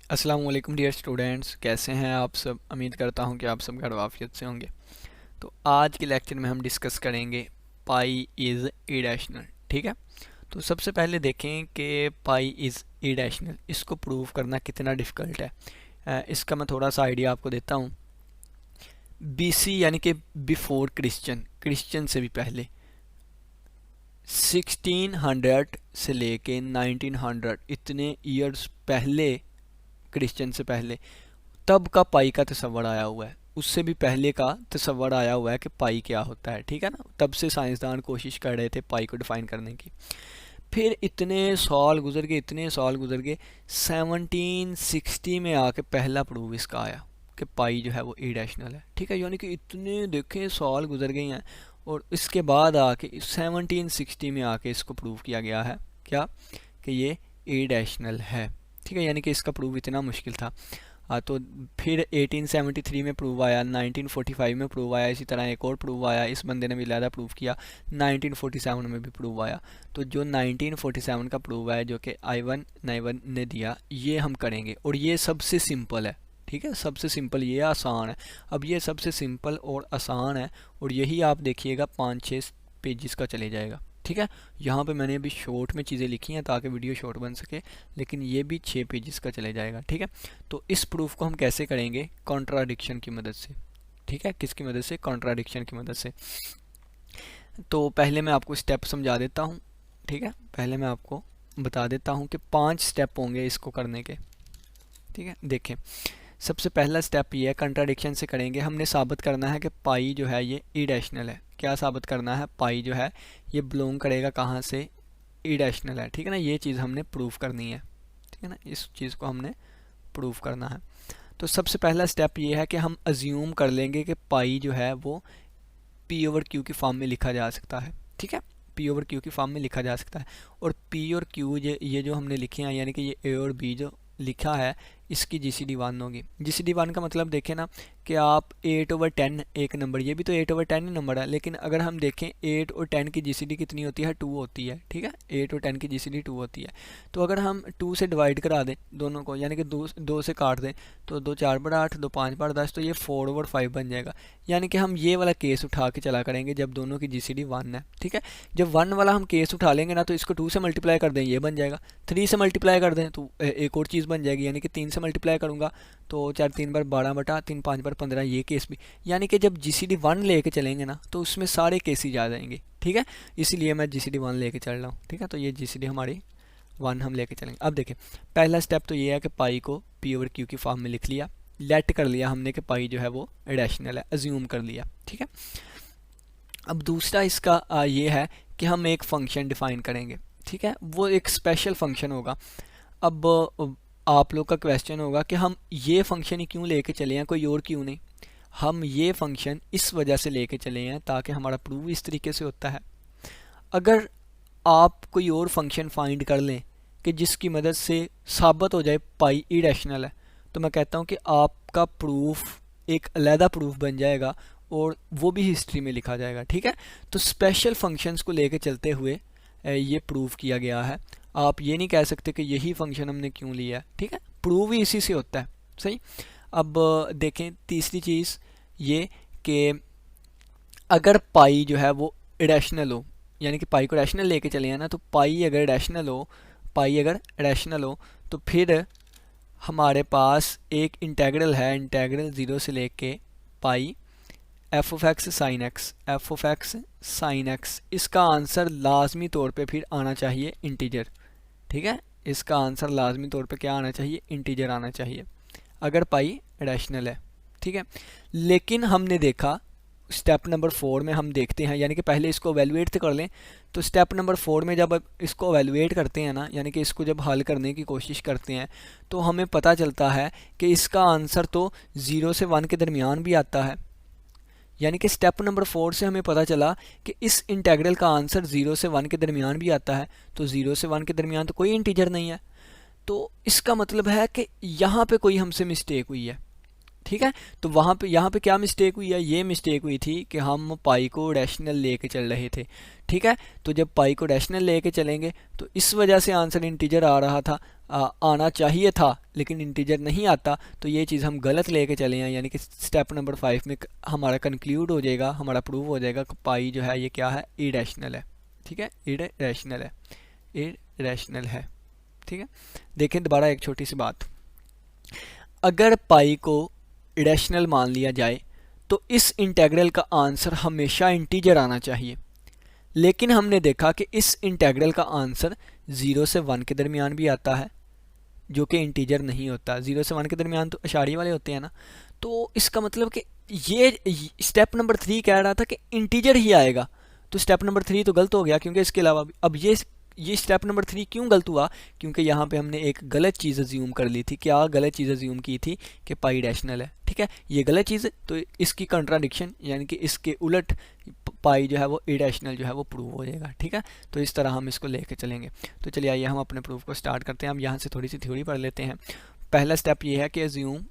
अस्सलाम वालेकुम dear students, कैसे हैं आप सब। उम्मीद करता हूं कि आप सब घर वाफियत से होंगे। तो आज के लेक्चर में हम डिस्कस करेंगे पाई इज़ इरेशनल। ठीक है, तो सबसे पहले देखें कि पाई इज़ इरेशनल, इसको प्रूव करना कितना डिफ़िकल्ट है। इसका मैं थोड़ा सा आइडिया आपको देता हूं। बीसी यानी कि बिफोर क्रिश्चियन से भी पहले 1600 से लेके 1900, इतने ईयर्स पहले, क्रिश्चियन से पहले तब का पाई का तस्वर आया हुआ है। उससे भी पहले का तस्वर आया हुआ है कि पाई क्या होता है। ठीक है ना, तब से साइंसदान कोशिश कर रहे थे पाई को डिफाइन करने की। फिर इतने साल गुजर गए 1760 में आके पहला प्रूव इसका आया कि पाई जो है वो इरेशनल है। ठीक है, यानी कि इतने देखें साल गुजर गए हैं और इसके बाद आके 1760 में आके इसको प्रूव किया गया है क्या, कि ये इरेशनल है। ठीक है, यानी कि इसका प्रूव इतना मुश्किल था। तो फिर 1873 में प्रूव आया, 1945 में प्रूव आया, इसी तरह एक और प्रूव आया, इस बंदे ने भी ज़्यादा प्रूव किया, 1947 में भी प्रूव आया। तो जो 1947 का प्रूव है, जो कि आइवन नाइवन ने दिया, ये हम करेंगे और ये सबसे सिंपल है। ठीक है, सबसे सिंपल, ये आसान है। अब ये सबसे सिंपल और आसान है और यही आप देखिएगा 5-6 पेजेस का चले जाएगा। ठीक है, यहाँ पे मैंने अभी शॉर्ट में चीज़ें लिखी हैं ताकि वीडियो शॉर्ट बन सके, लेकिन ये भी 6 पेजेस का चले जाएगा। ठीक है, तो इस प्रूफ को हम कैसे करेंगे, कॉन्ट्राडिक्शन की मदद से। ठीक है, किसकी मदद से, कॉन्ट्राडिक्शन की मदद से। तो पहले मैं आपको स्टेप समझा देता हूँ। ठीक है, पहले मैं आपको बता देता हूँ कि 5 स्टेप होंगे इसको करने के। ठीक है, देखें, सबसे पहला स्टेप ये है, कंट्राडिक्शन से करेंगे। हमने साबित करना है कि पाई जो है ये इरेशनल है। क्या साबित करना है, पाई जो है ये बिलोंग करेगा कहाँ से, इरेशनल है। ठीक है ना, ये चीज़ हमने प्रूव करनी है। ठीक है ना, इस चीज़ को हमने प्रूव करना है। तो सबसे पहला स्टेप ये है कि हम अज्यूम कर लेंगे कि पाई जो है वो पी ओवर क्यू की फॉर्म में लिखा जा सकता है। ठीक है, पी ओवर क्यू की फॉर्म में लिखा जा सकता है। और पी और क्यू ये जो हमने लिखे हैं, यानी कि ये ए और बी जो लिखा है, इसकी GCD 1 होगी। GCD 1 का मतलब देखें ना कि आप 8/10 एक नंबर, ये भी तो 8/10 ही नंबर है, लेकिन अगर हम देखें 8 और 10 की GCD कितनी होती है, 2 होती है। ठीक है, 8 और 10 की GCD 2 होती है। तो अगर हम 2 से डिवाइड करा दें दोनों को, यानी कि 2 से काट दें, तो 2 4 बड़ा 8, 2 5 बड़ा 10, तो ये 4/5 बन जाएगा। यानी कि हम ये वाला केस उठा के चला करेंगे जब दोनों की GCD 1 है। ठीक है, जब 1 वाला हम केस उठा लेंगे ना, तो इसको 2 से मल्टीप्लाई कर दें, ये बन जाएगा। 3 से मल्टीप्लाई कर दें तो एक और चीज़ बन जाएगी, यानी कि 3 से मल्टीप्लाई करूँगा तो 4 3 बार 12 बटा 3 5 बार 15, ये केस भी। यानी कि जब GCD 1 लेके चलेंगे ना, तो उसमें सारे केसेज आ जाएंगे। ठीक है, इसीलिए मैं GCD 1 लेके चल रहा हूँ। ठीक है, तो ये GCD हमारी 1 हम लेके चलेंगे। अब देखिए, पहला स्टेप तो ये है कि पाई को पी ओवर क्यू की फॉर्म में लिख लिया, लेट कर लिया हमने कि पाई जो है वो रैशनल है, अज्यूम कर लिया। ठीक है, अब दूसरा इसका ये है कि हम एक फंक्शन डिफाइन करेंगे। ठीक है, वो एक स्पेशल फंक्शन होगा। अब आप लोग का क्वेश्चन होगा कि हम ये फंक्शन ही क्यों लेके चले हैं, कोई और क्यों नहीं। हम ये फंक्शन इस वजह से लेके चले हैं ताकि हमारा प्रूव इस तरीके से होता है। अगर आप कोई और फंक्शन फाइंड कर लें कि जिसकी मदद से साबित हो जाए पाई इरेशनल है, तो मैं कहता हूँ कि आपका प्रूफ एक अलहदा प्रूफ बन जाएगा और वो भी हिस्ट्री में लिखा जाएगा। ठीक है, तो स्पेशल फंक्शंस को लेके चलते हुए ये प्रूव किया गया है। आप ये नहीं कह सकते कि यही फंक्शन हमने क्यों लिया है। ठीक है, प्रूव ही इसी से होता है। सही, अब देखें तीसरी चीज़ ये कि अगर पाई जो है वो रैशनल हो, यानी कि पाई को रैशनल लेके चले हैं ना, तो पाई अगर रैशनल हो तो फिर हमारे पास एक इंटेग्रल है, इंटेग्रल 0 से लेके pi f of x sine x, इसका आंसर लाजमी तौर पे फिर आना चाहिए इंटीजर। ठीक है, इसका आंसर लाजमी तौर पे क्या आना चाहिए, इंटीजर आना चाहिए, अगर पाई रैशनल है। ठीक है, लेकिन हमने देखा स्टेप नंबर 4 में हम देखते हैं, यानी कि पहले इसको एवेलुएट तो कर लें। तो स्टेप नंबर 4 में जब इसको एवेलुएट करते हैं ना, यानी कि इसको जब हल करने की कोशिश करते हैं, तो हमें पता चलता है कि इसका आंसर तो 0 से 1 के दरमियान भी आता है। यानी कि स्टेप नंबर 4 से हमें पता चला कि इस इंटेग्रल का आंसर 0 से 1 के दरमियान भी आता है। तो 0 से 1 के दरमियान तो कोई इंटीजर नहीं है, तो इसका मतलब है कि यहाँ पे कोई हमसे मिस्टेक हुई है। ठीक है। तो वहाँ पे यहाँ पे क्या मिस्टेक हुई है, ये मिस्टेक हुई थी कि हम पाई को रैशनल लेके चल रहे थे, ठीक है। तो जब पाई को रैशनल लेके चलेंगे तो इस वजह से आंसर इंटीजर आ रहा था, आना चाहिए था लेकिन इंटीजर नहीं आता, तो ये चीज़ हम गलत लेके चले हैं, यानी कि स्टेप नंबर 5 में हमारा कंक्लूड हो जाएगा, हमारा प्रूव हो जाएगा कि पाई जो है ये क्या है, इरेशनल है, ठीक है, इरेशनल है, इरेशनल है, ठीक है। देखें दोबारा एक छोटी सी बात, अगर पाई को इरेशनल मान लिया जाए तो इस इंटेग्रल का आंसर हमेशा इंटीजर आना चाहिए, लेकिन हमने देखा कि इस इंटेग्रल का आंसर 0 से 1 के दरमियान भी आता है जो कि इंटीजर नहीं होता। 0 से 1 के दरमियान तो अशारी वाले होते हैं ना, तो इसका मतलब कि ये स्टेप नंबर 3 कह रहा था कि इंटीजर ही आएगा, तो स्टेप नंबर 3 तो गलत हो गया, क्योंकि इसके अलावा अब ये स्टेप नंबर 3 क्यों गलत हुआ, क्योंकि यहाँ पे हमने एक गलत चीज़ अज्यूम कर ली थी। क्या गलत चीज़ अज्यूम की थी कि पाई रैशनल है, ठीक है, ये गलत चीज़ है, तो इसकी कंट्राडिक्शन यानी कि इसके उलट पाई जो है वो इरेशनल जो है वो प्रूव हो जाएगा, ठीक है। तो इस तरह हम इसको लेके चलेंगे। तो चलिए आइए हम अपने प्रूफ को स्टार्ट करते हैं। हम यहाँ से थोड़ी सी थ्योरी पढ़ लेते हैं। पहला स्टेप ये है कि अज्यूम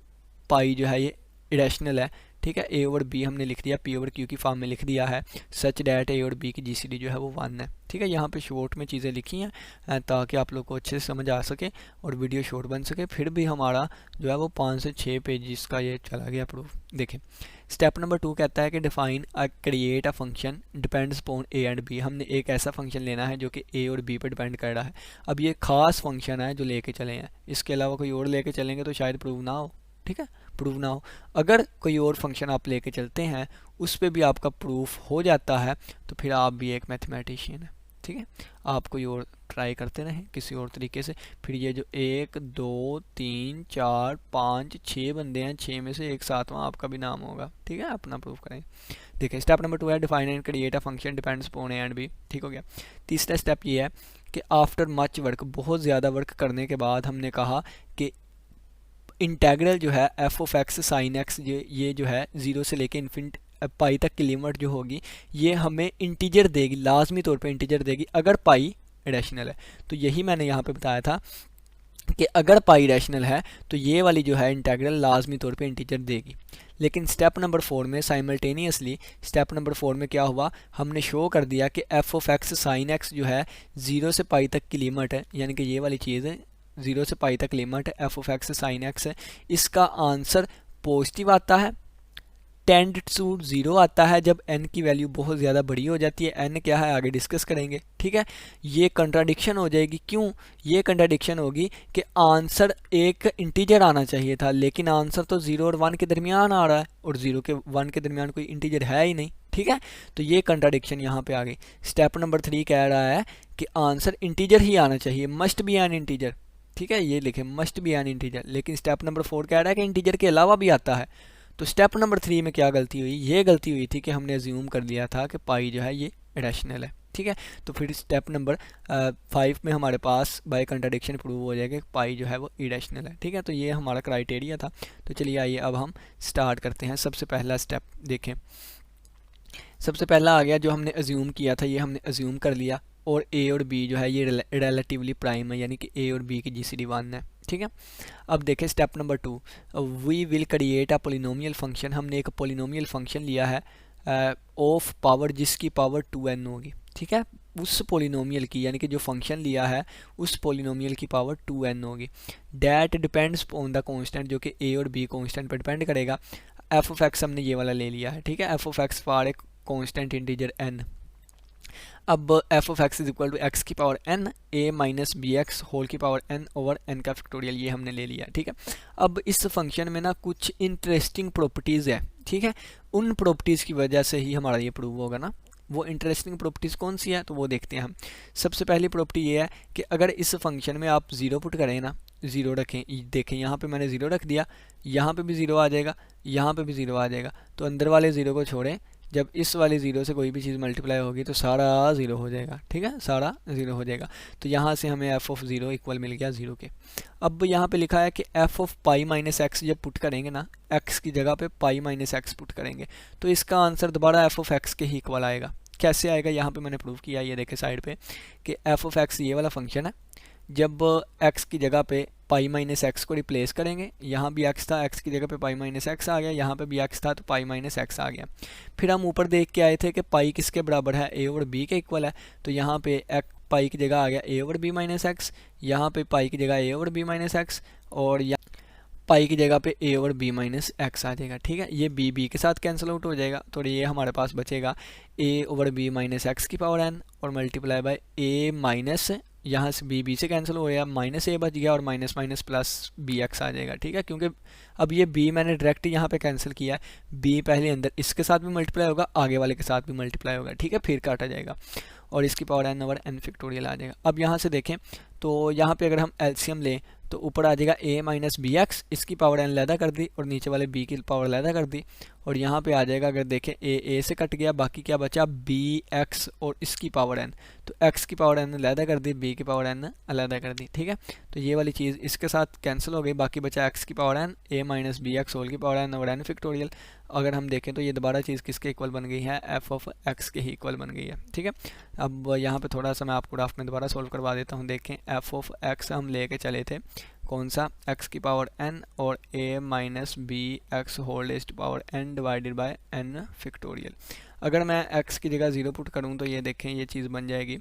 पाई जो है ये इरेशनल है, ठीक है। ए ओवर बी हमने लिख दिया, पी ओवर क्यू की फॉर्म में लिख दिया है, सच डैट ए और बी की जीसीडी जो है वो 1 है, ठीक है। यहाँ पे शॉर्ट में चीज़ें लिखी हैं ताकि आप लोग को अच्छे से समझ आ सके और वीडियो शॉर्ट बन सके। फिर भी हमारा जो है वो 5 से 6 पेजेस का ये चला गया प्रूफ। देखें स्टेप नंबर 2 कहता है कि define create a function depends upon a and b. हमने एक ऐसा फंक्शन लेना है जो कि ए और बी पर डिपेंड कर रहा है। अब ये खास फंक्शन है जो लेके चले हैं, इसके अलावा कोई और लेके चलेंगे तो शायद प्रूव ना हो, ठीक है, प्रूव ना हो। अगर कोई और फंक्शन आप लेके चलते हैं उस पर भी आपका प्रूफ हो जाता है तो फिर आप भी एक मैथमेटिशियन है, ठीक है। आप कोई और ट्राई करते रहें किसी और तरीके से, फिर ये जो 1 2 3 4 5 6 बंदे हैं, 6 में से एक 7वां आपका भी नाम होगा, ठीक है, अपना प्रूफ करें। देखिए स्टेप नंबर 2 है define and create a function depends upon a and b, ठीक हो गया। तीसरा स्टेप ये है कि आफ्टर मच वर्क, बहुत ज़्यादा वर्क करने के बाद हमने कहा कि इंटेग्रल जो है f of x sine x ये जो है 0 से लेके इन्फिनिट पाई तक की लिमिट जो होगी ये हमें इंटीजर देगी, लाजमी तौर पे इंटीजर देगी अगर पाई रैशनल है। तो यही मैंने यहाँ पे बताया था कि अगर पाई रैशनल है तो ये वाली जो है इंटेग्रल लाजमी तौर पे इंटीजर देगी। लेकिन स्टेप नंबर 4 में साइमल्टेनियसली स्टेप नंबर 4 में क्या हुआ, हमने शो कर दिया कि f of x sine x जो है 0 से पाई तक की लिमिट है, यानी कि ये वाली चीज़ है 0 से पाई तक लिमिट है, f of x sine x है, इसका आंसर पॉजिटिव आता है, टेंड टू 0 आता है जब n की वैल्यू बहुत ज़्यादा बड़ी हो जाती है। n क्या है आगे डिस्कस करेंगे, ठीक है। ये कंट्राडिक्शन हो जाएगी, क्यों ये कंट्राडिक्शन होगी कि आंसर एक इंटीजर आना चाहिए था लेकिन आंसर तो 0 और 1 के दरमियान आ रहा है और 0 के 1 के दरमियान कोई इंटीजर है ही नहीं, ठीक है। तो ये कंट्राडिक्शन यहाँ पे आ गई। स्टेप नंबर 3 कह रहा है कि आंसर इंटीजर ही आना चाहिए, मस्ट बी एन इंटीजर, ठीक है, ये लिखे मस्ट बी एन इंटीजर। लेकिन स्टेप नंबर 4 कह रहा है कि इंटीजर के अलावा भी आता है। तो स्टेप नंबर 3 में क्या गलती हुई, ये गलती हुई थी कि हमने अज्यूम कर लिया था कि पाई जो है ये रैशनल है, ठीक है। तो फिर स्टेप नंबर 5 में हमारे पास बाय कंट्राडिक्शन प्रूव हो जाएगा कि पाई जो है वो इरेशनल है, ठीक है। तो ये हमारा क्राइटेरिया था। तो चलिए आइए अब हम स्टार्ट करते हैं। सबसे पहला स्टेप देखें, सबसे पहला आ गया जो हमने अज्यूम किया था, ये हमने अज्यूम कर लिया और ए और बी जो है ये रिलेटिवली प्राइम है, यानी कि ए और बी की जीसीडी 1 है, ठीक है। अब देखें step number 2, we will create a polynomial function. हमने एक पोलिनोमियल फंक्शन लिया है ऑफ पावर जिसकी पावर 2n होगी, ठीक है। उस पोलिनोमियल की यानी कि जो फंक्शन लिया है उस पोलिनोमियल की पावर 2n होगी। That depends on the constant, जो कि ए और बी कांस्टेंट पर डिपेंड करेगा। एफ ऑफ एक्स हमने ये वाला ले लिया है, ठीक है, f of x for a constant integer n। अब f of x is equal to x की power n a minus b x whole की पावर n ओवर n का फैक्टोरियल, ये हमने ले लिया, ठीक है। अब इस फंक्शन में ना कुछ इंटरेस्टिंग प्रॉपर्टीज़ है, ठीक है, उन प्रॉपर्टीज़ की वजह से ही हमारा ये प्रूव होगा ना। वो इंटरेस्टिंग प्रॉपर्टीज़ कौन सी है तो वो देखते हैं हम। सबसे पहली प्रॉपर्टी ये है कि अगर इस फंक्शन में आप 0 पुट करें ना, 0 रखें, देखें यहाँ पे मैंने 0 रख दिया, यहाँ पे भी 0 आ जाएगा, यहाँ पे भी 0 आ जाएगा, तो अंदर वाले 0 को छोड़ें, जब इस वाले 0 से कोई भी चीज़ मल्टीप्लाई होगी तो सारा 0 हो जाएगा, ठीक है, सारा 0 हो जाएगा। तो यहाँ से हमें एफ ऑफ 0 इक्वल मिल गया 0 के। अब यहाँ पे लिखा है कि f of pi minus x जब पुट करेंगे ना, एक्स की जगह पे पाई माइनस एक्स पुट करेंगे तो इसका आंसर दोबारा एफ ऑफ एक्स के ही इक्वल आएगा। कैसे आएगा, यहाँ पे मैंने प्रूव किया, ये देखे साइड पे कि एफ ऑफ एक्स ये वाला फंक्शन है, जब x की जगह पे पाई माइनस एक्स को रिप्लेस करेंगे, यहाँ भी x था, x की जगह पे पाई माइनस एक्स आ गया, यहाँ पे भी x था तो पाई माइनस एक्स आ गया। फिर हम ऊपर देख के आए थे कि पाई किसके बराबर है, a और b के इक्वल है, तो यहाँ पे पाई की जगह आ गया a और b माइनस एक्स, यहाँ पे पाई की जगह a और b माइनस एक्स, और पाई की जगह पे a और b माइनस एक्स आ जाएगा। ठीक है, ये b के साथ कैंसिल आउट हो जाएगा, तो ये हमारे पास बचेगा a over b minus x की पावर n और मल्टीप्लाई बाय a माइनस, यहाँ से b से कैंसिल हो गया, माइनस a बच गया और minus minus plus b x आ जाएगा। ठीक है, क्योंकि अब ये b मैंने डायरेक्ट यहाँ पे कैंसिल किया है, b पहले अंदर इसके साथ भी मल्टीप्लाई होगा, आगे वाले के साथ भी मल्टीप्लाई होगा। ठीक है, फिर काटा जाएगा और इसकी power n over n factorial आ जाएगा। अब यहाँ से देखें तो यहाँ पे अगर हम एलसीएम लें तो ऊपर आ जाएगा a माइनस बी एक्स, इसकी पावर n लैदा कर दी और नीचे वाले b की पावर लैदा कर दी, और यहाँ पे आ जाएगा, अगर देखें a से कट गया, बाकी क्या बचा b x और इसकी पावर n, तो x की पावर n लैदा कर दी, b की पावर n अलहदा कर दी। ठीक है, तो ये वाली चीज़ इसके साथ कैंसिल हो गई, बाकी बचा x की power n a minus b x whole की पावर n और n फैक्टोरियल। अगर हम देखें तो ये दोबारा चीज़ किसके इक्वल बन गई है, f ऑफ x के ही इक्वल बन गई है। ठीक है, अब यहाँ पे थोड़ा सा मैं आपको ग्राफ में दोबारा सोल्व करवा देता हूँ। देखें f ऑफ x हम लेके चले थे कौन सा, x की पावर n और a minus b x whole raised power n divided by n factorial. अगर मैं x की जगह 0 पुट करूँ तो ये देखें ये चीज़ बन जाएगी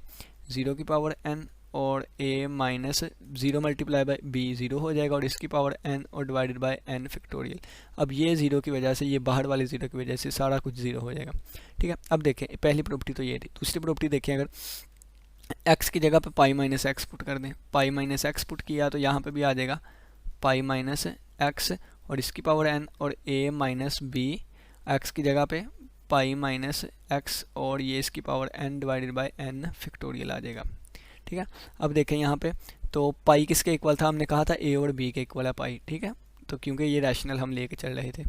0 की पावर n और a minus 0 multiply by b 0 हो जाएगा और इसकी पावर n और डिवाइडेड बाय n फैक्टोरियल। अब ये 0 की वजह से, ये बाहर वाले 0 की वजह से सारा कुछ 0 हो जाएगा। ठीक है, अब देखें पहली प्रॉपर्टी तो ये थी। दूसरी प्रॉपर्टी देखें, अगर x की जगह पे पाई माइनस एक्स पुट कर दें, पाई माइनस एक्स पुट किया तो यहाँ पे भी आ जाएगा पाई माइनस एक्स और इसकी पावर n और a माइनस बी, एक्स की जगह पे पाई माइनस एक्स और ये इसकी power n divided by n factorial आ जाएगा। ठीक है, अब देखें यहाँ पे तो पाई किसके इक्वल था, हमने कहा था a और b के इक्वल है पाई। ठीक है, तो क्योंकि ये रैशनल हम लेके चल रहे थे।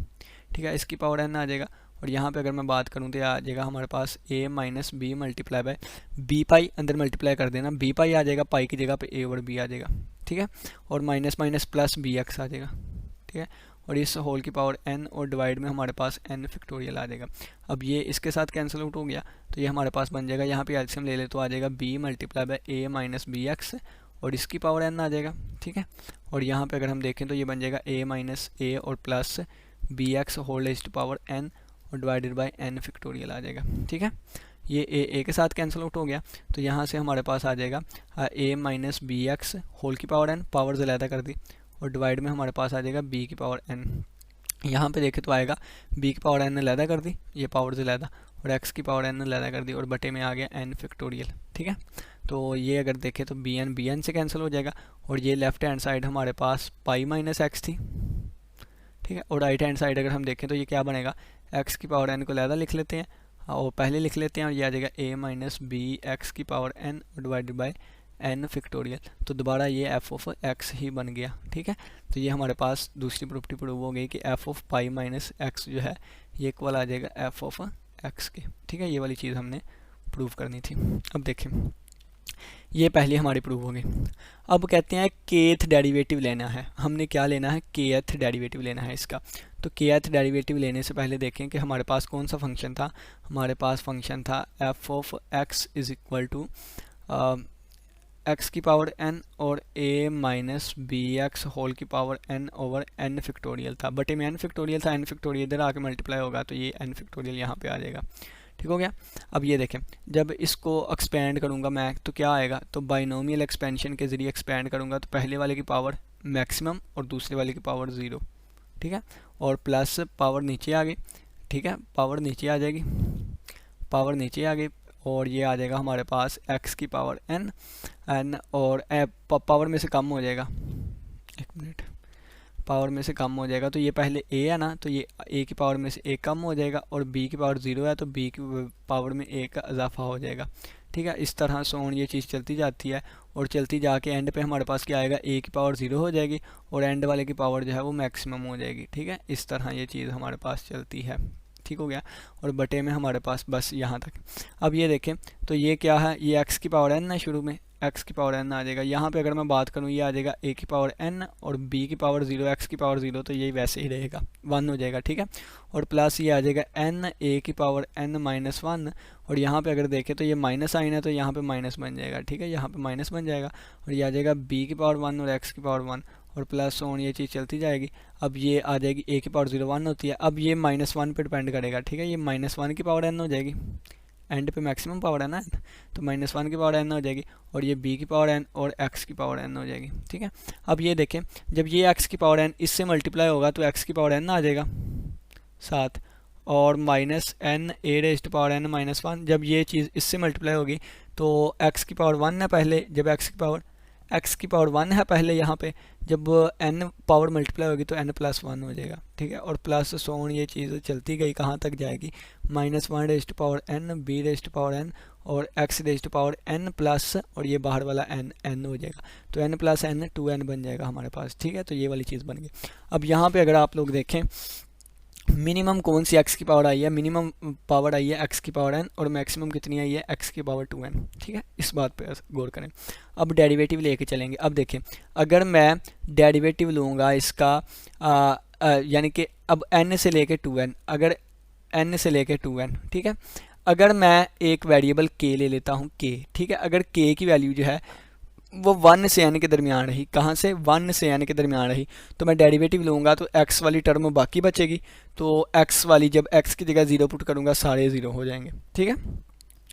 ठीक है, इसकी पावर n आ जाएगा और यहाँ पे अगर मैं बात करूँ तो आ जाएगा हमारे पास a minus b multiply by b pi, अंदर मल्टीप्लाई कर देना, बी पाई आ जाएगा, पाई की जगह पे a और b आ जाएगा। ठीक है, और minus minus plus b x आ जाएगा। ठीक है, और इस होल की पावर n और डिवाइड में हमारे पास n फैक्टोरियल आ जाएगा। अब ये इसके साथ कैंसिल आउट हो गया तो ये हमारे पास बन जाएगा, यहाँ पे एलसीएम ले ले तो आ जाएगा b multiply by a minus b x और इसकी पावर n आ जाएगा। ठीक है, और यहाँ पे अगर हम देखें तो ये बन जाएगा a माइनस a और plus b x whole raised power n और डिवाइडेड बाय n फैक्टोरियल आ जाएगा। ठीक है, ये a के साथ कैंसिल आउट हो गया तो यहाँ से हमारे पास आ जाएगा a minus b x whole की पावर n, पावर से अलहदा कर दी, और डिवाइड में हमारे पास आ जाएगा b की पावर n। यहाँ पे देखें तो आएगा b की पावर n अलहदा कर दी, ये पावर से अलहदा, और x की पावर n अलहदा कर दी और बटे में आ गया n फैक्टोरियल। ठीक है, तो ये अगर देखें तो bn से कैंसिल हो जाएगा और ये लेफ्ट हैंड साइड हमारे पास पाई माइनस एक्स थी। ठीक है, और राइट हैंड साइड अगर हम देखें तो ये क्या बनेगा, x की पावर n को अलहदा लिख लेते हैं और पहले लिख लेते हैं और ये आ जाएगा a माइनस बी एक्स की power n divided by n factorial. तो दोबारा ये f ऑफ x ही बन गया। ठीक है, तो ये हमारे पास दूसरी प्रॉपर्टी प्रूव हो गई कि f of pi minus x जो है ये इक्वल आ जाएगा f ऑफ x के। ठीक है, ये वाली चीज़ हमने प्रूव करनी थी। अब देखें ये पहले हमारी प्रूव हो गई। अब कहते हैं केथ डेरिवेटिव लेना है, हमने क्या लेना है, केथ डेरिवेटिव लेना है इसका। तो केथ डेरिवेटिव लेने से पहले देखें कि हमारे पास कौन सा फंक्शन था, हमारे पास फंक्शन था f of x is equal to x की पावर n और a minus b x whole की power n over n factorial था, बटे में n फैक्टोरियल था, n फैक्टोरियल इधर आके मल्टीप्लाई होगा तो ये n फैक्टोरियल यहाँ पे आ जाएगा। ठीक हो गया। अब ये देखें जब इसको एक्सपेंड करूँगा मैं तो क्या आएगा, तो बाइनोमियल एक्सपेंशन के ज़रिए एक्सपेंड करूँगा तो पहले वाले की पावर मैक्सिमम और दूसरे वाले की पावर 0। ठीक है, और प्लस पावर नीचे आ गई। ठीक है, पावर नीचे आ जाएगी, पावर नीचे आ गई और ये आ जाएगा हमारे पास x की पावर n और पावर में से कम हो जाएगा, एक मिनट, पावर में से कम हो जाएगा तो ये पहले a है ना, तो ये a की पावर में से a कम हो जाएगा और b की पावर 0 है तो b की पावर में a का इजाफा हो जाएगा। ठीक है, इस तरह से ये चीज़ चलती जाती है और चलती जाके एंड पे हमारे पास क्या आएगा, a की पावर 0 हो जाएगी और एंड वाले की पावर जो है वो मैक्सिमम हो जाएगी। ठीक है, इस तरह ये चीज़ हमारे पास चलती है। ठीक हो गया, और बटे में हमारे पास बस यहाँ तक। अब ये देखें तो ये क्या है, ये एक्स की पावर एन ना, शुरू में एक्स की पावर एन आ जाएगा। यहाँ पे अगर मैं बात करूँ ये आ जाएगा ए की पावर एन और बी की पावर 0 एक्स की पावर 0, तो ये वैसे ही रहेगा 1 हो जाएगा, ठीक है। और प्लस ये आ जाएगा एन ए की पावर एन माइनस 1, और यहाँ पे अगर देखें तो ये माइनस साइन है तो यहाँ पे माइनस बन जाएगा, ठीक है, यहाँ पे माइनस बन जाएगा। और ये आ जाएगा बी की पावर 1 और एक्स की पावर 1 और प्लस ऑन, ये चीज़ चलती जाएगी। अब ये आ जाएगी ए की पावर 0 1 होती है। अब ये -1 पे डिपेंड करेगा, ठीक है, ये -1 की पावर एन हो जाएगी, एंड पे मैक्सिमम पावर है ना, तो -1 की पावर एन हो जाएगी, और ये बी की पावर एन और एक्स की पावर एन हो जाएगी, ठीक है। अब ये देखें जब ये एक्स की पावर एन इससे मल्टीप्लाई होगा तो एक्स की पावर एन आ जाएगा 7, और minus n a raised power n -1, जब ये चीज़ इससे मल्टीप्लाई होगी तो एक्स की पावर 1 है पहले, जब एक्स की पावर 1 है पहले यहाँ पे, जब n पावर मल्टीप्लाई होगी तो n+1 हो जाएगा, ठीक है। और प्लस सोन ये चीज़ चलती गई, कहाँ तक जाएगी, -1 raised power n, b raised power n और x raised power n plus, और ये बाहर वाला n हो जाएगा, तो n + n 2n बन जाएगा हमारे पास, ठीक है। तो ये वाली चीज़ बन गई। अब यहाँ पे अगर आप लोग देखें मिनिमम कौन सी एक्स की पावर आई है, मिनिमम पावर आई है एक्स की पावर एन, और मैक्सिमम कितनी आई है एक्स की पावर 2n, ठीक है, इस बात पे गौर करें। अब डेरिवेटिव लेके चलेंगे। अब देखें अगर मैं डेरिवेटिव लूँगा इसका यानी कि अब n से लेके 2n, अगर n से लेके 2n, ठीक है, अगर मैं एक वेरिएबल k ले लेता हूँ k, ठीक है, अगर k की वैल्यू जो है वो 1 से n के दरमियान रही, कहाँ से 1 से n के दरमियान रही, तो मैं डेरिवेटिव लूँगा तो x वाली टर्म बाकी बचेगी, तो x वाली जब x की जगह 0 पुट करूँगा सारे 0 हो जाएंगे, ठीक है।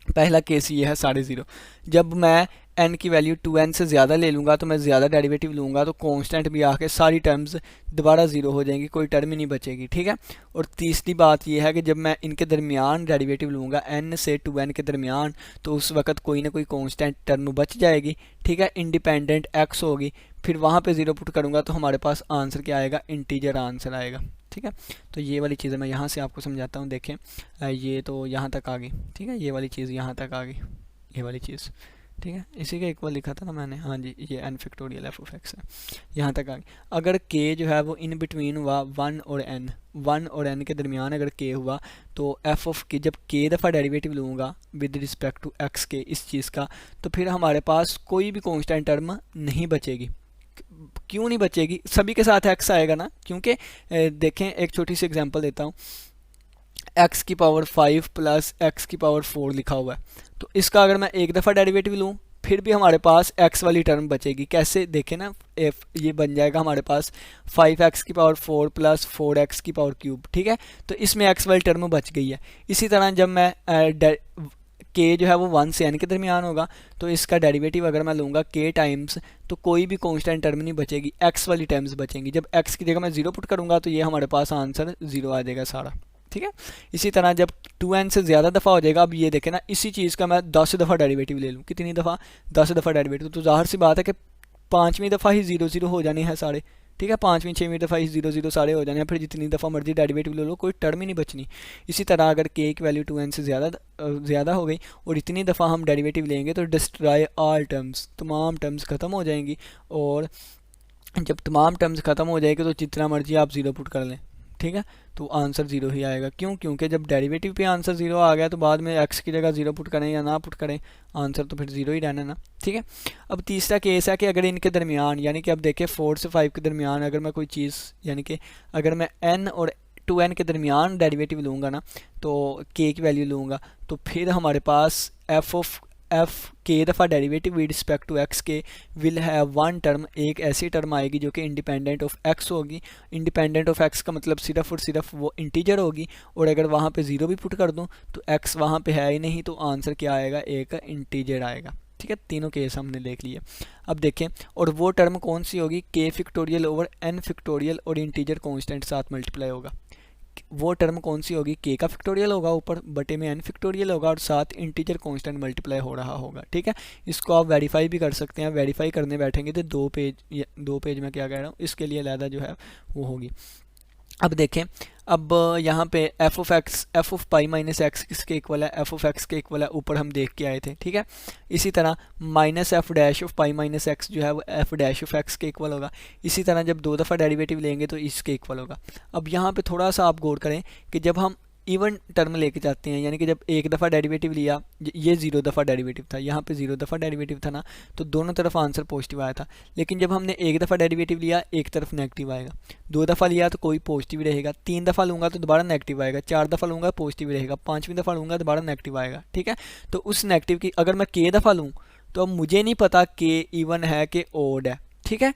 पहला केस ये है सारे 0। जब मैं n की वैल्यू 2n से ज़्यादा ले लूँगा तो मैं ज़्यादा डेरिवेटिव लूँगा तो कांस्टेंट भी आके सारी टर्म्स दोबारा 0 हो जाएंगी, कोई टर्म ही नहीं बचेगी, ठीक है। और तीसरी बात यह है कि जब मैं इनके दरमियान डेरिवेटिव लूँगा n से 2n के दरमियान, तो उस वक्त कोई ना कोई कांस्टेंट टर्म बच जाएगी, ठीक है, इंडिपेंडेंट x होगी, फिर वहाँ पे 0 पुट करूँगा तो हमारे पास आंसर क्या आएगा, इंटीजर आंसर आएगा, ठीक है। तो ये वाली चीज़ें मैं यहाँ से आपको समझाता हूँ। देखें ये तो यहाँ तक आ गई, ठीक है, ये वाली चीज़ यहाँ तक आ गई, ये वाली चीज़, ठीक है, इसी का एक बार लिखा था ना मैंने, हाँ जी, ये n factorial f of x है, यहाँ तक आ गई। अगर k जो है वो इन बिटवीन हुआ 1 और n के दरमियान अगर k हुआ तो f of k, जब k दफ़ा डेरिवेटिव लूँगा विद रिस्पेक्ट टू x के इस चीज़ का, तो फिर हमारे पास कोई भी कांस्टेंट टर्म नहीं बचेगी। क्यों नहीं बचेगी, सभी के साथ x आएगा ना, क्योंकि देखें एक छोटी सी एग्जांपल देता हूँ, x की पावर 5 प्लस x की पावर 4 लिखा हुआ है, तो इसका अगर मैं एक दफ़ा डेरिवेटिव लूँ फिर भी हमारे पास x वाली टर्म बचेगी। कैसे, देखें ना, ये बन जाएगा हमारे पास 5x की पावर 4 प्लस 4x की पावर क्यूब, ठीक है, तो इसमें x वाली टर्म बच गई है। इसी तरह जब मैं k जो है वो 1 से n के दरमियान होगा तो इसका डेरिवेटिव अगर मैं लूँगा k टाइम्स, तो कोई भी कांस्टेंट टर्म नहीं बचेगी, x वाली टर्म्स बचेंगी। जब x की जगह मैं 0 पुट करूँगा तो ये हमारे पास आंसर 0 आ जाएगा सारा, ठीक है। इसी तरह जब 2n से ज़्यादा दफ़ा हो जाएगा, अब ये देखें ना, इसी चीज़ का मैं 10 दफ़ा डेरिवेटिव ले लूँ, कितनी दफ़ा, 10 दफ़ा डेरिवेटिव, तो ज़ाहिर सी बात है कि 5वीं दफ़ा ही 0 0 हो जाने हैं सारे, ठीक है, 5वीं 6वीं दफ़ा ही 0 0 सारे हो जाने हैं, फिर जितनी दफ़ा मर्जी डेरिवेटिव ले लो कोई टर्म ही नहीं बचनी। इसी तरह अगर k की वैल्यू 2n से ज़्यादा हो गई और इतनी दफ़ा हम डेरिवेटिव लेंगे तो डिस्ट्रॉय ऑल टर्म्स, तमाम टर्म्स ख़त्म हो जाएंगी, और जब तमाम टर्म्स ख़त्म हो जाएगी तो जितना मर्जी आप 0 पुट कर लें, ठीक है, तो आंसर 0 ही आएगा। क्यों, क्योंकि जब डेरिवेटिव पे आंसर 0 आ गया तो बाद में x की जगह 0 पुट करें या ना पुट करें, आंसर तो फिर 0 ही रहना ना, ठीक है। अब तीसरा केस है कि अगर इनके दरमियान, यानी कि अब देखें 4 से 5 के दरमियान अगर मैं कोई चीज़, यानी कि अगर मैं n और 2n के दरमियान डेरिवेटिव लूँगा ना, तो k की वैल्यू लूँगा, तो फिर हमारे पास f k दफ़ा derivative with respect to x के विल हैव वन टर्म, एक ऐसी टर्म आएगी जो कि इंडिपेंडेंट ऑफ x होगी। इंडिपेंडेंट ऑफ x का मतलब सिर्फ और सिर्फ वो इंटीजर होगी, और अगर वहाँ पे 0 भी पुट कर दूँ तो x वहाँ पे है ही नहीं, तो आंसर क्या आएगा, एक इंटीजर आएगा, ठीक है। तीनों केस हमने देख लिए। अब देखें, और वो टर्म कौन सी होगी, k factorial over n factorial और इंटीजर कांस्टेंट साथ मल्टीप्लाई होगा। वो टर्म कौन सी होगी, k का फैक्टोरियल होगा ऊपर, बटे में n फैक्टोरियल होगा और साथ इंटीजर कांस्टेंट मल्टीप्लाई हो रहा होगा, ठीक है। इसको आप वेरीफाई भी कर सकते हैं, वेरीफाई करने बैठेंगे तो दो पेज में क्या कह रहा हूँ, इसके लिए अलहदा जो है वो होगी। अब देखें, अब यहाँ पे f of pi minus x किसके इक्वल है, f ऑफ x के इक्वल है, ऊपर हम देख के आए थे, ठीक है। इसी तरह minus f dash of pi minus x जो है वो f डैश ऑफ x के इक्वल होगा। इसी तरह जब 2 दफ़ा डेरिवेटिव लेंगे तो इसके इक्वल होगा। अब यहाँ पे थोड़ा सा आप गौर करें कि जब हम इवन टर्म लेके जाते हैं, यानी कि जब एक दफ़ा डेरिवेटिव लिया, ये 0 दफ़ा डेरिवेटिव था, यहाँ पे 0 दफ़ा डेरिवेटिव था ना, तो दोनों तरफ आंसर पॉजिटिव आया था। लेकिन जब हमने एक दफ़ा डेरिवेटिव लिया एक तरफ नेगेटिव आएगा, 2 दफ़ा लिया तो कोई पॉजिटिव रहेगा, 3 दफ़ा लूँगा तो दोबारा नेगेटिव आएगा, 4 दफ़ा लूँगा पॉजिटिव रहेगा, 5वीं दफ़ा लूँगा दोबारा नेगेटिव आएगा। ठीक है, तो उस नेगेटिव की अगर मैं k दफ़ा लूँ तो अब मुझे नहीं पता k इवन है कि ओड है। ठीक है,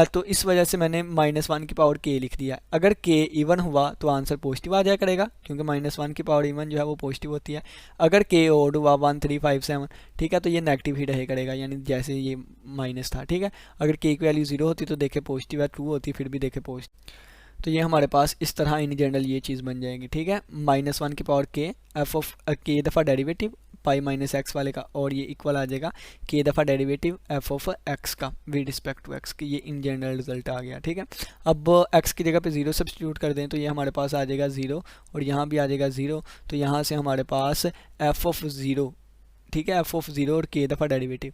तो इस वजह से मैंने -1 की पावर k लिख दिया। अगर k इवन हुआ तो आंसर पॉजिटिव आ जाया करेगा, क्योंकि -1 की पावर इवन जो है वो पॉजिटिव होती है। अगर k ओड हुआ 1 3 5 7, ठीक है, तो ये नेगेटिव ही रहे करेगा, यानी जैसे ये माइनस था। ठीक है, अगर k की वैल्यू 0 होती तो देखे पॉजिटिव है, 2 होती फिर भी देखे पॉजिटिव। तो ये हमारे पास इस तरह इन जनरल ये चीज़ बन जाएगी। ठीक है, -1 की power k, F of k दफ़ा डेरिवेटिव पाई माइनस एक्स वाले का, और ये इक्वल आ जाएगा k दफ़ा डेरिवेटिव एफ ऑफ x का विद रिस्पेक्ट टू x की। ये इन जनरल रिजल्ट आ गया। ठीक है, अब x की जगह पे 0 सब्स्टिट्यूट कर दें तो ये हमारे पास आ जाएगा 0, और यहाँ भी आ जाएगा 0, तो यहाँ से हमारे पास एफ ऑफ 0, ठीक है, एफ ऑफ 0 और k दफ़ा डेरिवेटिव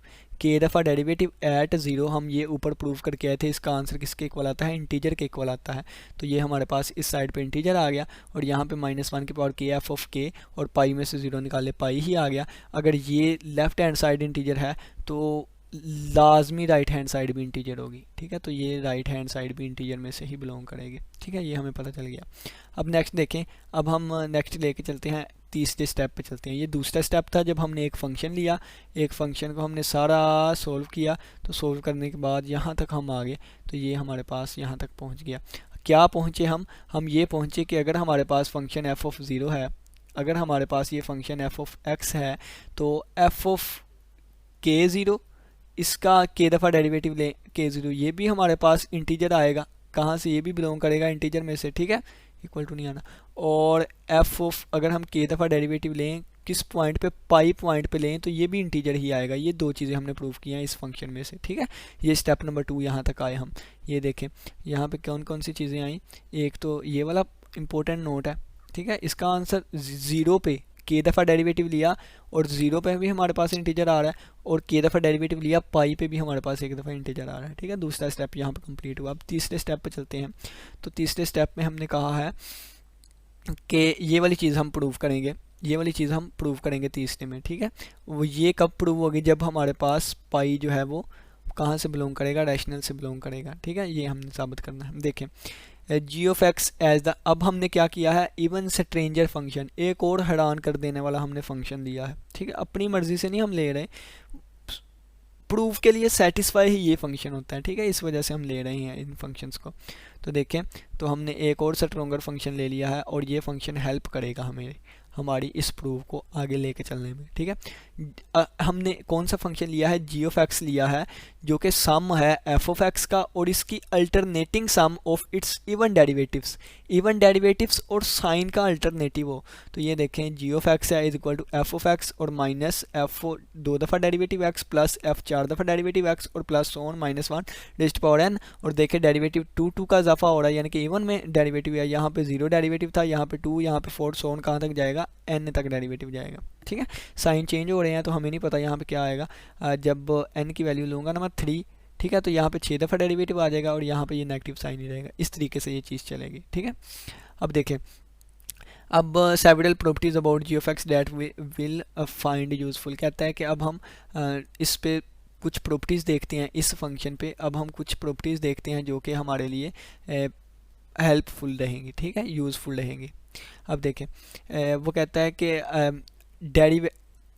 एट 0, हम ये ऊपर प्रूव करके आए थे। इसका आंसर किसके इक्वल आता है, इंटीजर के इक्वल आता है। तो ये हमारे पास इस साइड पे इंटीजर आ गया, और यहाँ पे -1 की power k F of k, और पाई में से 0 निकाले पाई ही आ गया। अगर ये लेफ्ट हैंड साइड इंटीजर है तो लाजमी राइट हैंड साइड भी इंटीजर होगी। ठीक है, तो ये राइट हैंड साइड भी इंटीजर में से ही बिलोंग करेगी। ठीक है, ये हमें पता चल गया। अब नेक्स्ट देखें, अब हम नेक्स्ट लेके चलते हैं, तीसरे स्टेप पे चलते हैं। ये दूसरा स्टेप था जब हमने एक फंक्शन लिया, एक फंक्शन को हमने सारा सोल्व किया, तो सोल्व करने के बाद यहाँ तक हम आ गए, तो ये हमारे पास यहाँ तक पहुँच गया। क्या पहुँचे हम ये पहुँचे कि अगर हमारे पास फंक्शन एफ ऑफ 0 है, अगर हमारे पास ये फंक्शन एफ ऑफ एक्स है, तो एफ ऑफ k 0, इसका k दफ़ा डेरिवेटिव लें k 0, ये भी हमारे पास इंटीजर आएगा। कहाँ से, ये भी बिलोंग करेगा इंटीजर में से। ठीक है, इक्वल टू नहीं आना। और एफ ऑफ अगर हम k दफ़ा डेरिवेटिव लें किस पॉइंट पे, पाई पॉइंट पे लें, तो ये भी इंटीजर ही आएगा। ये दो चीज़ें हमने प्रूव की हैं इस फंक्शन में से। ठीक है, ये स्टेप नंबर 2 यहाँ तक आए हम। ये देखें यहाँ पे कौन कौन सी चीज़ें आई। एक तो ये वाला इंपॉर्टेंट नोट है। ठीक है, इसका आंसर 0 पे k दफ़ा डेरिवेटिव लिया और 0 पे भी हमारे पास इंटीजर आ रहा है, और k दफ़ा डेरिवेटिव लिया पाई पे भी हमारे पास एक दफ़ा इंटीजर आ रहा है। ठीक है, दूसरा स्टेप यहाँ पे कंप्लीट हुआ। अब तीसरे स्टेप पे चलते हैं। तो तीसरे स्टेप में हमने कहा है कि ये वाली चीज़ हम प्रूव करेंगे, ये वाली चीज़ हम प्रूव करेंगे तीसरे में। ठीक है, वो ये कब प्रूव होगी, जब हमारे पास पाई जो है वो कहाँ से बिलोंग करेगा, रैशनल से बिलोंग करेगा। ठीक है, ये हमने साबित करना है। देखें g of x as the, अब हमने क्या किया है, इवन स्ट्रेंजर फंक्शन, एक और हैरान कर देने वाला हमने फंक्शन लिया है। ठीक है, अपनी मर्जी से नहीं हम ले रहे, प्रूफ के लिए सेटिस्फाई ही ये फंक्शन होता है। ठीक है, इस वजह से हम ले रहे हैं इन फंक्शंस को। तो देखें, तो हमने एक और स्ट्रोंगर फंक्शन ले लिया है, और ये फंक्शन हेल्प करेगा हमें हमारी इस प्रूफ को आगे लेके चलने में। ठीक है, हमने कौन सा फंक्शन लिया है, जी ऑफ एक्स लिया है, जो कि सम है एफ ऑफ एक्स का, और इसकी alternating sum of its even derivatives और साइन का अल्टरनेटिव हो। तो ये देखें, जी ऑफ एक्स है is equal to f of x और माइनस एफ 2 दफ़ा डेरिवेटिव एक्स प्लस एफ 4 दफ़ा डेरिवेटिव एक्स और plus on -1 raised power n. और देखें डेरिवेटिव 2 का इजाफा हो रहा है, यानी कि इवन में डेरिवेटिव है। यहाँ पे 0 डेरिवेटिव था, यहाँ पे 2, यहाँ पे 4, सोन कहाँ तक जाएगा, n तक डेरिवेटिव जाएगा। ठीक है, साइन चेंज हो रहे हैं तो हमें नहीं पता यहाँ पे क्या आएगा। जब n की वैल्यू लूँगा ना मैं 3, ठीक है, तो यहाँ पे 6 दफ़ा डेरिवेटिव आ जाएगा, और यहाँ पे ये नेगेटिव साइन ही रहेगा। इस तरीके से ये चीज़ चलेगी। ठीक है, अब देखें, अब several properties about g of x that will find useful, कहता है कि अब हम इस पे कुछ प्रॉपर्टीज़ देखते हैं इस फंक्शन पे। अब हम कुछ प्रॉपर्टीज़ देखते हैं जो कि हमारे लिए हेल्पफुल रहेंगी। ठीक है, यूज़फुल रहेंगी। अब देखें, वो कहता है कि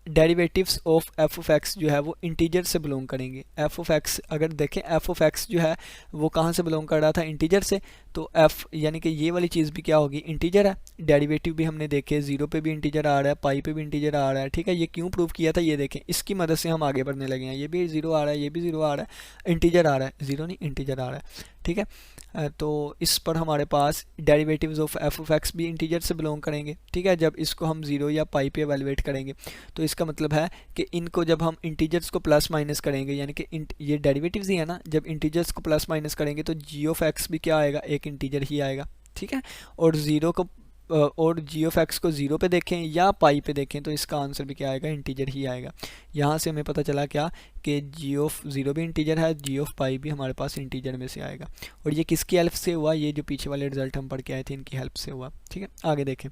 derivatives of f of x जो है वो इंटीजर से बिलोंग करेंगे। एफ ऑफ एक्स अगर देखें, एफ ऑफ एक्स जो है वो कहाँ से बिलोंग कर रहा था, इंटीजर से। तो एफ यानी कि ये वाली चीज़ भी क्या होगी, इंटीजर है। डेरिवेटिव भी हमने देखे, 0 पे भी इंटीजर आ रहा है, पाई पे भी इंटीजर आ रहा है। ठीक है, ये क्यों प्रूव किया था, ये देखें, इसकी मदद से हम आगे बढ़ने लगे हैं। ये भी 0 आ रहा है, ये भी 0 आ रहा है, इंटीजर आ रहा है, 0 नहीं इंटीजर आ रहा है। ठीक है, तो इस पर हमारे पास derivatives of f of x भी इंटीजर से बिलोंग करेंगे। ठीक है, जब इसको हम 0 या पाई पे एवेलुएट करेंगे तो इसका मतलब है कि इनको जब हम इंटीजर्स को प्लस माइनस करेंगे, यानी कि ये डेरिवेटिव्स ही है ना, जब इंटीजर्स को प्लस माइनस करेंगे तो जी ऑफ एक्स भी क्या आएगा, एक इंटीजर ही आएगा। ठीक है, और 0 को और जी ऑफ एक्स को 0 पे देखें या पाई पे देखें तो इसका आंसर भी क्या आएगा, इंटीजर ही आएगा। यहाँ से हमें पता चला क्या कि जी ऑफ 0 भी इंटीजर है, जी ऑफ पाई भी हमारे पास इंटीजर में से आएगा। और ये किसकी हेल्प से हुआ, ये जो पीछे वाले रिजल्ट हम पढ़ के आए थे इनकी हेल्प से हुआ। ठीक है, आगे देखें,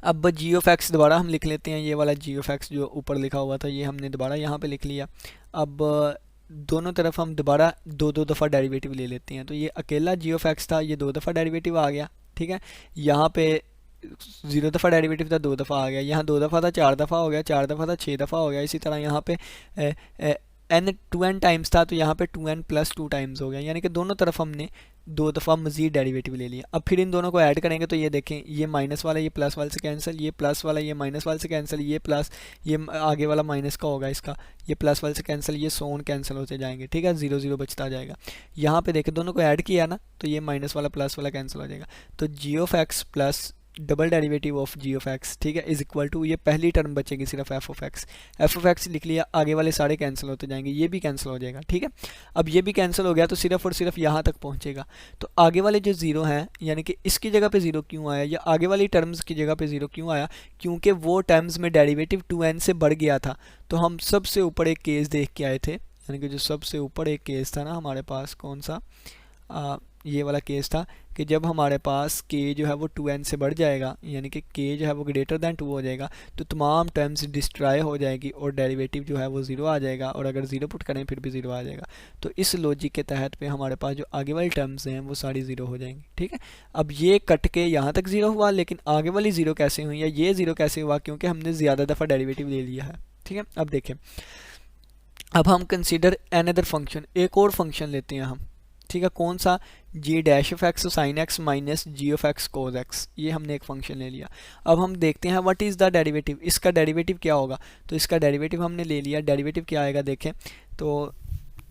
अब जी ऑफ एक्स दोबारा हम लिख लेते हैं, ये वाला जी ऑफ एक्स जो ऊपर लिखा हुआ था ये हमने दोबारा यहाँ पे लिख लिया। अब दोनों तरफ हम दोबारा दो दो दफ़ा डेरिवेटिव ले लेते हैं, तो ये अकेला जी ऑफ एक्स था, ये दो दफ़ा डेरिवेटिव आ गया, ठीक है। यहाँ पे 0 दफ़ा डेरिवेटिव था, 2 दफ़ा आ गया, यहाँ 2 दफ़ा था, 4 दफ़ा हो गया, 4 दफ़ा था, 6 दफ़ा हो गया। इसी तरह यहाँ पे n 2n टाइम्स था, तो यहाँ पे 2n + 2 टाइम्स हो गया, यानी कि दोनों तरफ हमने 2 दफ़ा मज़ीद डेरिवेटिव ले लिया। अब फिर इन दोनों को ऐड करेंगे तो ये देखें, ये माइनस वाला ये प्लस वाले से कैंसिल, ये प्लस वाला ये माइनस वाले से कैंसिल, ये प्लस ये आगे वाला माइनस का होगा इसका, ये प्लस वाले से कैंसिल, ये सोन कैंसिल होते जाएंगे, ठीक है, 0 0 बचता जाएगा। यहाँ पे देखें दोनों को ऐड किया ना, तो ये माइनस वाला प्लस वाला कैंसिल हो जाएगा, तो g of x plus double derivative of g of x, ठीक है, इज इक्वल टू, ये पहली टर्म बचेगी सिर्फ F of x. F of x लिख लिया, आगे वाले सारे कैंसिल होते जाएंगे, ये भी कैंसिल हो जाएगा, ठीक है। अब ये भी कैंसिल हो गया तो सिर्फ और सिर्फ यहाँ तक पहुँचेगा, तो आगे वाले जो ज़ीरो हैं, यानी कि इसकी जगह पे ज़ीरो क्यों आया, या आगे वाली टर्म्स की जगह पे ज़ीरो क्यों आया, क्योंकि वो टर्म्स में डेरिवेटिव 2n से बढ़ गया था। तो हम सबसे ऊपर एक केस देख के आए थे, यानी कि जो सबसे ऊपर एक केस था ना हमारे पास, कौन सा, ये वाला केस था कि जब हमारे पास k जो है वो 2n से बढ़ जाएगा, यानी कि k जो है वो ग्रेटर दैन 2 हो जाएगा, तो तमाम टर्म्स डिस्ट्रॉय हो जाएगी और डेरिवेटिव जो है वो ज़ीरो आ जाएगा, और अगर ज़ीरो पुट करें फिर भी ज़ीरो आ जाएगा। तो इस लॉजिक के तहत पे हमारे पास जो आगे वाली टर्म्स हैं वो सारी ज़ीरो हो जाएंगी, ठीक है। अब ये कट के यहाँ तक ज़ीरो हुआ, लेकिन आगे वाली ज़ीरो कैसे हुई, या ये ज़ीरो कैसे हुआ, क्योंकि हमने ज़्यादा दफ़ा डेरिवेटिव ले लिया है, ठीक है। अब देखें, अब हम कंसीडर अनदर फंक्शन, एक और फंक्शन लेते हैं हम, ठीक है, कौन सा, g dash of x sine x minus g of x cos x, ये हमने एक फंक्शन ले लिया। अब हम देखते हैं व्हाट इज़ द डेरिवेटिव, इसका डेरिवेटिव क्या होगा। तो इसका डेरिवेटिव हमने ले लिया, डेरिवेटिव क्या आएगा देखें, तो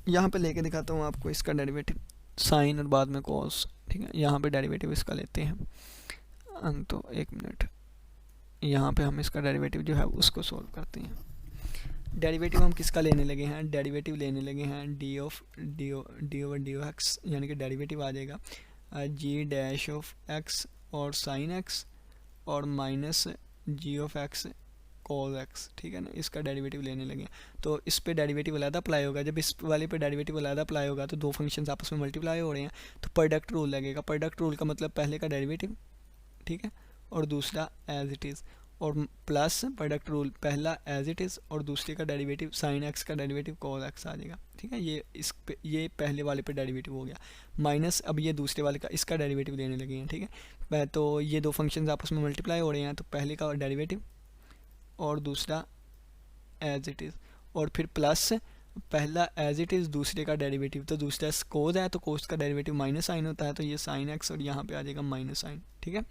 यहाँ पे लेके दिखाता हूँ आपको इसका डेरिवेटिव, साइन और बाद में कोस, ठीक है। यहाँ पे डेरिवेटिव इसका लेते हैं, तो एक मिनट, यहाँ पे हम इसका डेरिवेटिव जो है उसको सोल्व करते हैं। डेरिवेटिव हम किसका लेने लगे हैं, डेरिवेटिव लेने लगे हैं डी ओवर डी एक्स, यानी कि डेरिवेटिव आ जाएगा जी डैश ऑफ एक्स और साइन एक्स और minus g of x cos x, ठीक है ना, इसका डेरिवेटिव लेने लगे हैं। तो इस पे डेरिवेटिव अलग अप्लाई होगा, जब इस वाले पे डेरिवेटिव अलग अप्लाई होगा तो दो फंक्शंस आपस में मल्टीप्लाई हो रहे हैं, तो प्रोडक्ट रूल लगेगा। प्रोडक्ट रूल का मतलब पहले का डेरिवेटिव, ठीक है, और दूसरा एज इट इज़, और प्लस प्रोडक्ट रूल, पहला एज इट इज़ और दूसरे का डेरिवेटिव साइन एक्स का डेरिवेटिव कॉस एक्स आ जाएगा, ठीक है। ये इस पे, ये पहले वाले पे डेरिवेटिव हो गया, माइनस अब ये दूसरे वाले का, इसका डेरिवेटिव लेने लगे हैं, ठीक है। तो ये दो फंक्शंस आपस में मल्टीप्लाई हो रहे हैं, तो पहले का डेरिवेटिव और दूसरा एज इट इज़, और फिर प्लस पहला एज इट इज़ दूसरे का डेरिवेटिव, तो दूसरा कोस है तो कोस का डेरिवेटिव माइनस साइन होता है, तो ये साइन एक्स और यहाँ पे आ जाएगा माइनस साइन, ठीक है।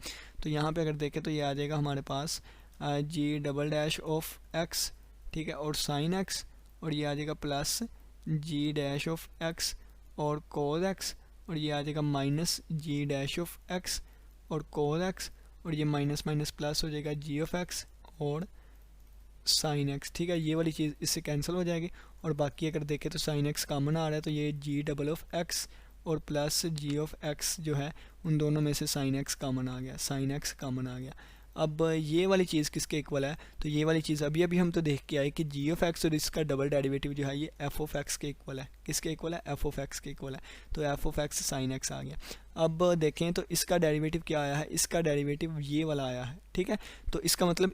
तो यहाँ पे अगर देखें तो ये आ जाएगा हमारे पास g double dash of x, ठीक है, और साइन एक्स, और ये आ जाएगा plus g dash of x और कोस एक्स, और ये आ जाएगा minus g dash of x और कोस एक्स, और ये माइनस माइनस प्लस हो जाएगा जी ऑफ एक्स और साइन एक्स, ठीक है। ये वाली चीज़ इससे कैंसिल हो जाएगी, और बाकी अगर देखें तो साइन एक्स कॉमन आ रहा है, तो ये जी डबल ऑफ एक्स और प्लस जी ऑफ एक्स जो है उन दोनों में से साइन एक्स कॉमन आ गया, साइन एक्स कॉमन आ गया। अब ये वाली चीज़ किसके इक्वल है, तो ये वाली चीज़ अभी अभी हम तो देख के आए कि जी ऑफ एक्स और इसका डबल डेरिवेटिव जो है ये एफ ऑफ एक्स के इक्वल है, किसके इक्वल है, एफ ऑफ एक्स के इक्वल है, तो f of x sine x आ गया। अब देखें तो इसका डेरिवेटिव क्या आया है, इसका डेरिवेटिव ये वाला आया है, ठीक है। तो इसका मतलब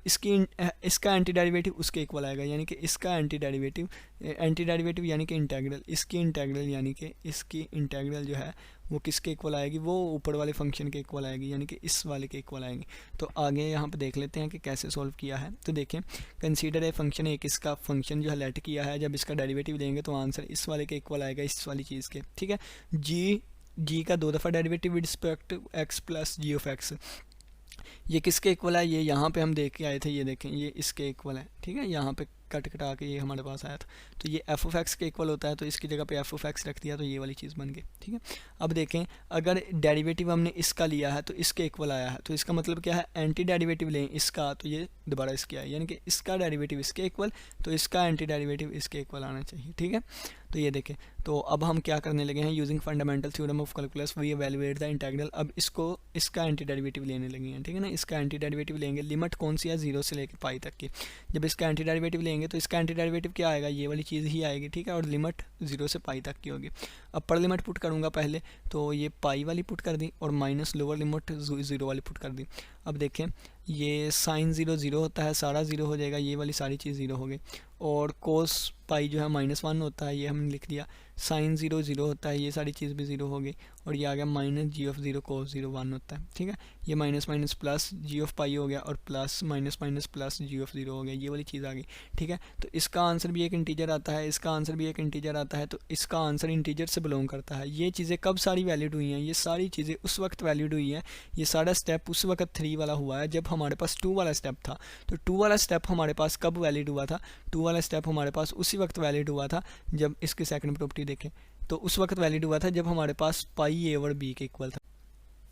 इसका एंटी डेरिवेटिव उसके इक्वल आएगा, यानी कि इसका एंटी डेरिवेटिव यानी कि इंटेग्रल, इसकी इंटेग्रल यानी कि इसकी इंटेग्रल जो है वो किसके इक्वल आएगी, वो ऊपर वाले फंक्शन के इक्वल आएगी, यानी कि इस वाले के इक्वल आएगी। तो आगे यहाँ पे देख लेते हैं कि कैसे सॉल्व किया है। तो देखें, कंसीडर ए फंक्शन, एक इसका फंक्शन जो है लेट किया है, जब इसका डेरिवेटिव लेंगे तो आंसर इस वाले के इक्वल आएगा, इस वाली चीज़ के, ठीक है। जी का 2 दफ़ा derivative with respect to x plus G of x, ये किसके इक्वल है, ये यहाँ पे हम देख के आए थे, ये देखें ये इसके इक्वल है, ठीक है। यहाँ पे कट कटा के ये हमारे पास आया था, तो ये एफ ऑफ एक्स के इक्वल होता है, तो इसकी जगह पे एफ ऑफ एक्स रख दिया, तो ये वाली चीज़ बन गई, ठीक है। अब देखें, अगर डेरिवेटिव हमने इसका लिया है तो इसके इक्वल आया है, तो इसका मतलब क्या है, एंटी डेरिवेटिव लें इसका, तो ये दोबारा इसके आया, यानी कि इसका डेरिवेटिव इसके इक्वल, तो इसका एंटी डेरिवेटिव इसके इक्वल आना चाहिए, ठीक है। तो ये देखें, तो अब हम क्या करने लगे हैं, using fundamental theorem of calculus we evaluate the integral. अब इसको इसका एंटी डेरिवेटिव लेने लगे हैं, ठीक है ना। इसका एंटी डेरिवेटिव लेंगे, लिमिट कौन सी है, 0 से लेकर पाई तक की। जब इसका एंटी डेरिवेटिव लेंगे तो इसका एंटी डेरिवेटिव क्या आएगा, ये वाली चीज़ ही आएगी, ठीक है, और लिमिट 0 से पाई तक की होगी। अपर लिमिट पुट करूँगा पहले, तो ये पाई वाली पुट कर दी, और माइनस लोअर लिमिट 0 वाली पुट कर दी। अब देखें ये साइन 0 0 होता है, सारा 0 हो जाएगा, ये वाली सारी चीज़ 0 हो गई। और कोस पाई जो है -1 होता है, ये हमने लिख दिया। साइन 0 0 होता है, ये सारी चीज़ भी 0 हो गई। और ये आ गया -g(0) cos 0 1 होता है, ठीक है। ये माइनस माइनस प्लस g(पाई) हो गया और plus minus minus plus g(0) हो गया, ये वाली चीज़ आ गई, ठीक है। तो इसका आंसर भी एक इंटीजर आता है, इसका आंसर भी एक इंटीजर आता है, तो इसका आंसर इंटीजर से बिलोंग करता है। ये चीज़ें कब सारी वैलिड हुई हैं? ये सारी चीज़ें उस वक्त वैलिड हुई हैं, ये सारा स्टेप उस वक्त 3 वाला हुआ है जब हमारे पास 2 वाला स्टेप था। तो 2 वाला स्टेप हमारे पास कब वैलिड हुआ था? 2 वाला स्टेप हमारे पास उसी वक्त वैलिड हुआ था जब इसकी सेकंड प्रॉपर्टी देखें तो उस वक्त वैलिड हुआ था जब हमारे पास पाई a ओवर b के इक्वल था।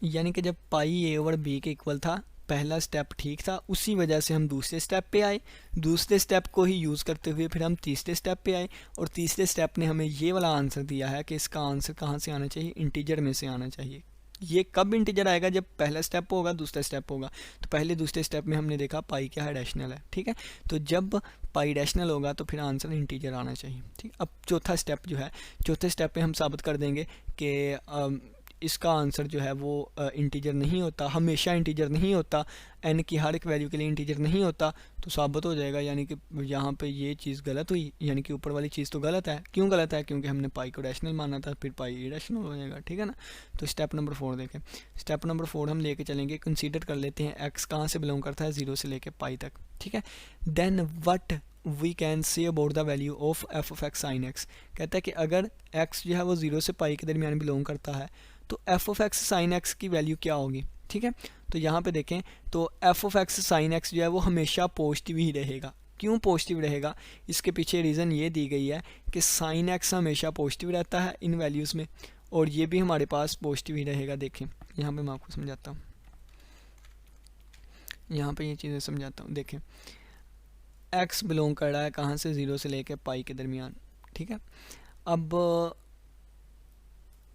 यानी कि जब पाई a ओवर b के इक्वल था, पहला स्टेप ठीक था, उसी वजह से हम दूसरे स्टेप पे आए, दूसरे स्टेप को ही यूज़ करते हुए फिर हम तीसरे स्टेप पे आए, और तीसरे स्टेप ने हमें ये वाला आंसर दिया है कि इसका आंसर कहाँ से आना चाहिए? इंटीजर में से आना चाहिए। ये कब इंटीजर आएगा? जब पहला स्टेप होगा, दूसरा स्टेप होगा। तो पहले दूसरे स्टेप में हमने देखा पाई क्या है? रैशनल है, ठीक है। तो जब पाई रैशनल होगा तो फिर आंसर इंटीजर आना चाहिए, ठीक। अब चौथा स्टेप जो है, चौथे स्टेप में हम साबित कर देंगे कि इसका आंसर जो है वो इंटीजर नहीं होता, हमेशा इंटीजर नहीं होता, n की हर एक वैल्यू के लिए इंटीजर नहीं होता, तो साबित हो जाएगा। यानी कि यहाँ पे ये चीज़ गलत हुई, यानी कि ऊपर वाली चीज़ तो गलत है। क्यों गलत है? क्योंकि हमने पाई को रैशनल माना था, फिर पाई इरेशनल हो जाएगा, ठीक है ना। तो स्टेप नंबर 4 देखें। स्टेप नंबर 4 हम लेके चलेंगे, कंसीडर कर लेते हैं x कहाँ से बिलोंग करता है? 0 से लेके पाई तक, ठीक है। Then what we can say about the value of f of x sine x. कहता है कि अगर x जो है वो 0 से पाई के दरमियान बिलोंग करता है तो f of x sine x की वैल्यू क्या होगी, ठीक है। तो यहाँ पे देखें तो f of x sine x जो है वो हमेशा पॉजिटिव ही रहेगा। क्यों पॉजिटिव रहेगा? इसके पीछे रीज़न ये दी गई है कि साइन एक्स हमेशा पॉजिटिव रहता है इन वैल्यूज़ में, और ये भी हमारे पास पॉजिटिव ही रहेगा। देखें यहाँ पे मैं आपको समझाता हूँ, यहाँ पे ये चीज़ें समझाता हूँ। देखें एक्स बिलोंग कर रहा है कहाँ से? 0 से लेकर पाई के दरमियान, ठीक है। अब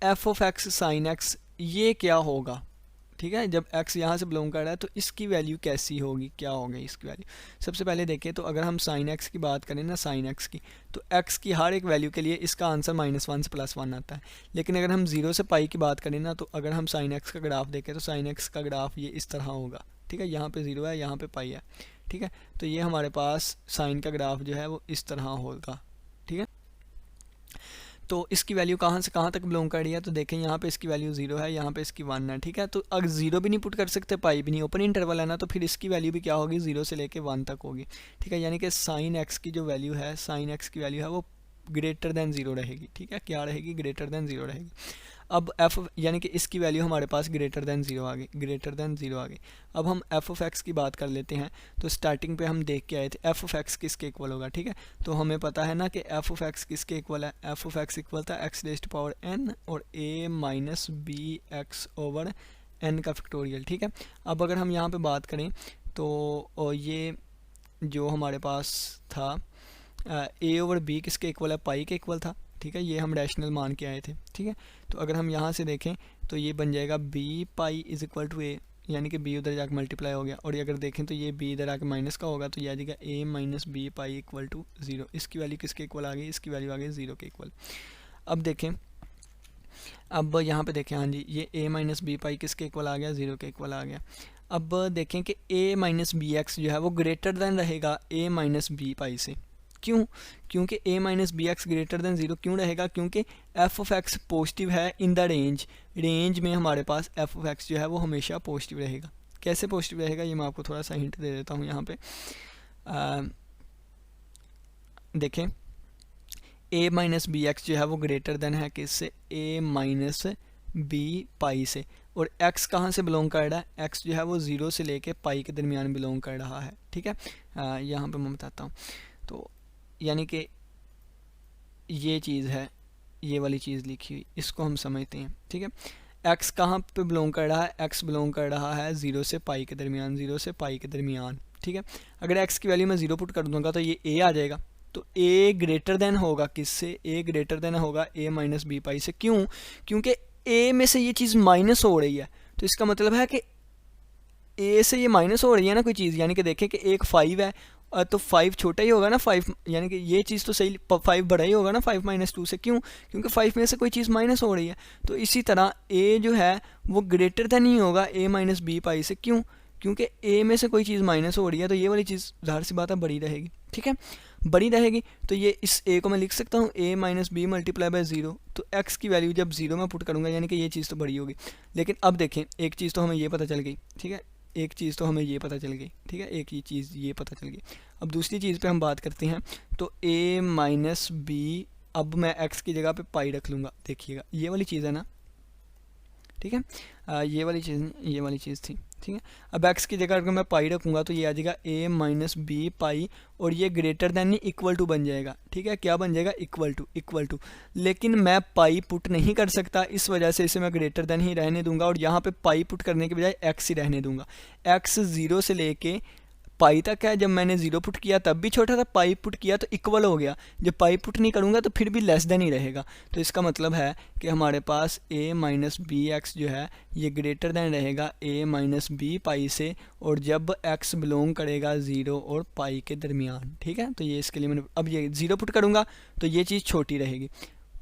f of x sine x ये क्या होगा, ठीक है। जब x यहाँ से बिलोंग कर रहा है तो इसकी वैल्यू कैसी होगी, क्या होगी इसकी वैल्यू? सबसे पहले देखें तो अगर हम साइन x की बात करें ना, साइन x की, तो x की हर एक वैल्यू के लिए इसका आंसर -1 से +1 आता है। लेकिन अगर हम 0 से पाई की बात करें ना, तो अगर हम साइन x का ग्राफ देखें तो साइन x का ग्राफ ये इस तरह होगा, ठीक है। यहाँ पे 0 है, यहाँ पे पाई है, ठीक है। तो ये हमारे पास साइन का ग्राफ जो है वो इस तरह होगा, ठीक है। तो इसकी वैल्यू कहाँ से कहाँ तक बिलोंग कर रही है? तो देखें यहाँ पे इसकी वैल्यू 0 है, यहाँ पे इसकी 1 है, ठीक है। तो अगर 0 भी नहीं पुट कर सकते, पाई भी नहीं, ओपन इंटरवल है ना, तो फिर इसकी वैल्यू भी क्या होगी? 0 से लेके 1 तक होगी, ठीक है। यानी कि साइन एक्स की जो वैल्यू है, साइन एक्स की वैल्यू है वो ग्रेटर दैन 0 रहेगी, ठीक है। क्या रहेगी? ग्रेटर दैन 0 रहेगी। अब एफ यानी कि इसकी वैल्यू हमारे पास ग्रेटर दैन 0 आ गई, ग्रेटर दैन 0 आ गई। अब हम एफ ऑफ एक्स की बात कर लेते हैं। तो स्टार्टिंग पे हम देख के आए थे एफ ऑफ एक्स किसके इक्वल होगा, ठीक है। तो हमें पता है ना कि एफ ऑफ एक्स किसके इक्वल है? एफ ऑफ एक्स इक्वल था x raised to power n और a minus b x over n का फैक्टोरियल, ठीक है। अब अगर हम यहाँ पे बात करें तो ये जो हमारे पास था a ओवर b किसके इक्वल है? पाई के इक्वल था, ठीक है। ये हम रैशनल मान के आए थे, ठीक है। तो अगर हम यहाँ से देखें तो ये बन जाएगा b pi is equal to a, यानी कि b उधर जाकर मल्टीप्लाई हो गया, और अगर देखें तो ये b इधर आके माइनस का होगा, तो ये आ जाएगा a minus b pi equal to 0। इसकी वैल्यू किसके इक्वल आ गई? इसकी वैल्यू आ गई 0 के इक्वल। अब देखें, अब यहाँ पे देखें, हाँ जी, ये a माइनस बी पाई किसके इक्वल आ गया? 0 के इक्वल आ गया। अब देखें कि a माइनस बी एक्स जो है वो ग्रेटर दैन रहेगा a माइनस बी पाई से। क्यों? क्योंकि a minus b x greater than 0 क्यों रहेगा? क्योंकि एफ ऑफ एक्स पॉजिटिव है इन द रेंज, रेंज में हमारे पास एफ ऑफ एक्स जो है वो हमेशा पॉजिटिव रहेगा। कैसे पॉजिटिव रहेगा ये मैं आपको थोड़ा सा हिंट दे देता हूँ यहाँ पे। देखें a माइनस बी एक्स जो है वो ग्रेटर दैन है किससे? a माइनस बी पाई से। और x कहाँ से बिलोंग कर रहा है? x जो है वो 0 से लेके पाई के दरमियान बिलोंग कर रहा है, ठीक है। यहाँ पे मैं बताता हूँ। तो यानी कि ये चीज़ है, ये वाली चीज़ लिखी हुई, इसको हम समझते हैं, ठीक है। x कहाँ पे बिलोंग कर रहा है? x बिलोंग कर रहा है 0 से पाई के दरमियान, 0 से पाई के दरमियान, ठीक है। अगर x की वैल्यू मैं 0 पुट कर दूंगा तो ये a आ जाएगा। तो a ग्रेटर देन होगा किससे? a ग्रेटर देन होगा a माइनस बी पाई से। क्यों? क्योंकि a में से ये चीज़ माइनस हो रही है, तो इसका मतलब है कि a से ये माइनस हो रही है ना कोई चीज़। यानी कि देखें कि एक 5 है तो 5 छोटा ही होगा ना 5, यानी कि ये चीज़ तो सही 5 बड़ा ही होगा ना 5 माइनस 2 से। क्यों? क्योंकि 5 में से कोई चीज़ माइनस हो रही है। तो इसी तरह a जो है वो ग्रेटर देन ही होगा a माइनस बी पाई से। क्यों? क्योंकि ए में से कोई चीज़ माइनस हो रही है तो ये वाली चीज़ ज़ाहिर सी बात है बड़ी रहेगी, ठीक है, बड़ी रहेगी। तो ये इस ए को मैं लिख सकता हूँ a minus b multiply by 0, तो x की वैल्यू जब 0 में पुट करूँगा यानी कि ये चीज़ तो बड़ी होगी। लेकिन अब देखें एक चीज़ तो हमें ये पता चल गई, ठीक है, एक चीज़ तो हमें ये पता चल गई, ठीक है, एक ही चीज़ ये पता चल गई। अब दूसरी चीज़ पे हम बात करते हैं। तो a माइनस बी, अब मैं x की जगह पे पाई रख लूँगा, देखिएगा ये वाली चीज़ है ना, ठीक है, ये वाली चीज़ थी, ठीक है। अब x की जगह अगर मैं पाई रखूँगा तो ये आ जाएगा a माइनस बी पाई, और ये ग्रेटर दैन नहीं इक्वल टू बन जाएगा, ठीक है, क्या बन जाएगा, इक्वल टू। लेकिन मैं पाई पुट नहीं कर सकता, इस वजह से इसे मैं ग्रेटर दैन ही रहने दूंगा, और यहाँ पे पाई पुट करने के बजाय x ही रहने दूंगा। x 0 से लेके पाई तक है, जब मैंने 0 पुट किया तब भी छोटा था, पाई पुट किया तो इक्वल हो गया, जब पाई पुट नहीं करूँगा तो फिर भी लेस देन ही रहेगा। तो इसका मतलब है कि हमारे पास a माइनस बी एक्स जो है ये ग्रेटर देन रहेगा a माइनस बी पाई से, और जब x बिलोंग करेगा 0 और पाई के दरमियान, ठीक है। तो ये इसके लिए मैंने अब ये 0 पुट करूँगा तो ये चीज़ छोटी रहेगी,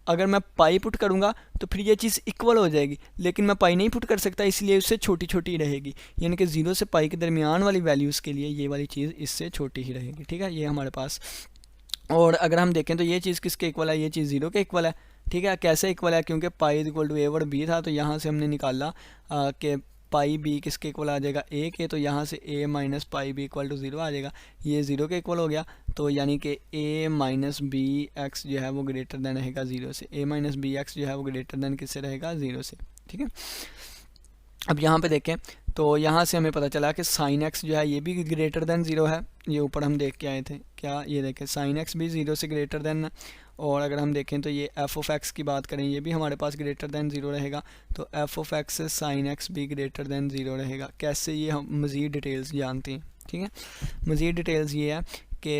अगर मैं पाई पुट करूँगा तो फिर ये चीज़ इक्वल हो जाएगी, लेकिन मैं पाई नहीं पुट कर सकता इसलिए उससे छोटी छोटी रहेगी, यानी कि 0 से पाई के दरमियान वाली वैल्यूज़ के लिए ये वाली चीज़ इससे छोटी ही रहेगी, ठीक है, ये हमारे पास। और अगर हम देखें तो ये चीज़ किसके इक्वल है, ये चीज़ 0 के इक्वल है, ठीक है। कैसे इक्वल है, क्योंकि pi is equal to a और b था, तो यहाँ से हमने निकाला कि पाई b किसके इक्वल आ जाएगा, a के, तो यहाँ से a minus pi b equal to 0 आ जाएगा, ये 0 के इक्वल हो गया। तो यानी कि a माइनस बी एक्स जो है वो ग्रेटर देन रहेगा 0 से, a माइनस बी एक्स जो है वो ग्रेटर देन किससे रहेगा, 0 से, ठीक है। अब यहाँ पे देखें तो यहाँ से हमें पता चला कि साइन एक्स जो है ये भी ग्रेटर देन 0 है, ये ऊपर हम देख के आए थे, क्या, ये देखें साइन एक्स भी 0 से ग्रेटर देन। और अगर हम देखें तो ये एफ ऑफ एक्स की बात करें, ये भी हमारे पास ग्रेटर देन 0 रहेगा, तो एफ ऑफ एक्स से साइन एक्स भी ग्रेटर देन 0 रहेगा। कैसे, ये हम मज़ीद डिटेल्स जानते हैं, ठीक है। मज़ीद डिटेल्स ये है कि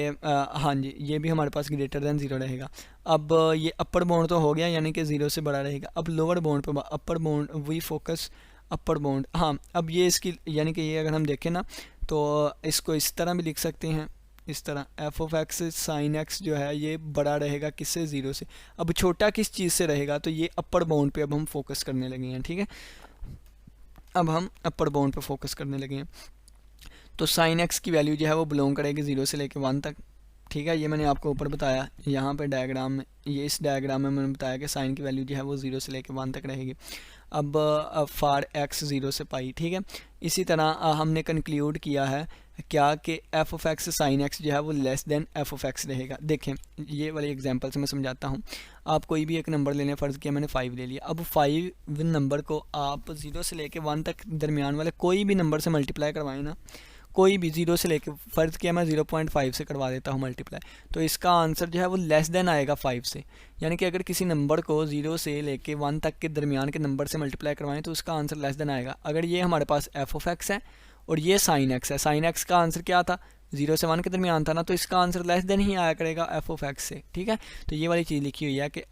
हाँ जी, ये भी हमारे पास ग्रेटर देन 0 रहेगा। अब ये अपर बाउंड तो हो गया, यानी कि 0 से बड़ा रहेगा। अब लोअर बाउंड पे, upper bound we focus upper bound, हाँ, अब ये इसकी यानी कि ये अगर हम देखें ना तो इसको इस तरह भी लिख सकते हैं, इस तरह F of x sine x जो है ये बड़ा रहेगा किससे, 0 से। अब छोटा किस चीज़ से रहेगा, तो ये अपर बाउंड पे अब हम फोकस करने लगे हैं, ठीक है। अब हम अपर बाउंड पे फोकस करने लगे हैं। तो साइन एक्स की वैल्यू जो है वो बिलोंग करेगी 0 से लेके 1 तक, ठीक है। ये मैंने आपको ऊपर बताया, यहाँ पे डायग्राम में, ये इस डायग्राम में मैंने बताया कि साइन की वैल्यू जो है वो 0 से लेके 1 तक रहेगी। अब फार एक्स 0 से पाई, ठीक है। इसी तरह हमने कंक्लूड किया है क्या कि f of x sine x जो है वो less than F of x रहेगा। देखें ये वाले एग्जांपल से मैं समझाता हूँ। आप कोई भी एक नंबर ले लें, फ़र्ज़ किया मैंने 5 ले लिया। अब 5 नंबर को आप 0 से लेके 1 तक दरमियान वाले कोई भी नंबर से मल्टीप्लाई करवाएं ना, कोई भी 0 से लेके, फ़र्ज़ किया मैं 0.5 से करवा देता हूँ मल्टीप्लाई, तो इसका आंसर जो है वो लेस देन आएगा 5 से। यानी कि अगर किसी नंबर को 0 से लेके 1 तक के दरमियान के नंबर से मल्टीप्लाई करवाएं तो उसका आंसर लेस देन आएगा। अगर ये हमारे पास एफ ऑफ एक्स है और ये साइन एक्स है, साइन एक्स का आंसर क्या था, 0 से 1 के दरमियान था ना, तो इसका आंसर लेस देन ही आया करेगा एफ ऑफ एक्स से, ठीक है। तो ये वाली चीज़ लिखी हुई है कि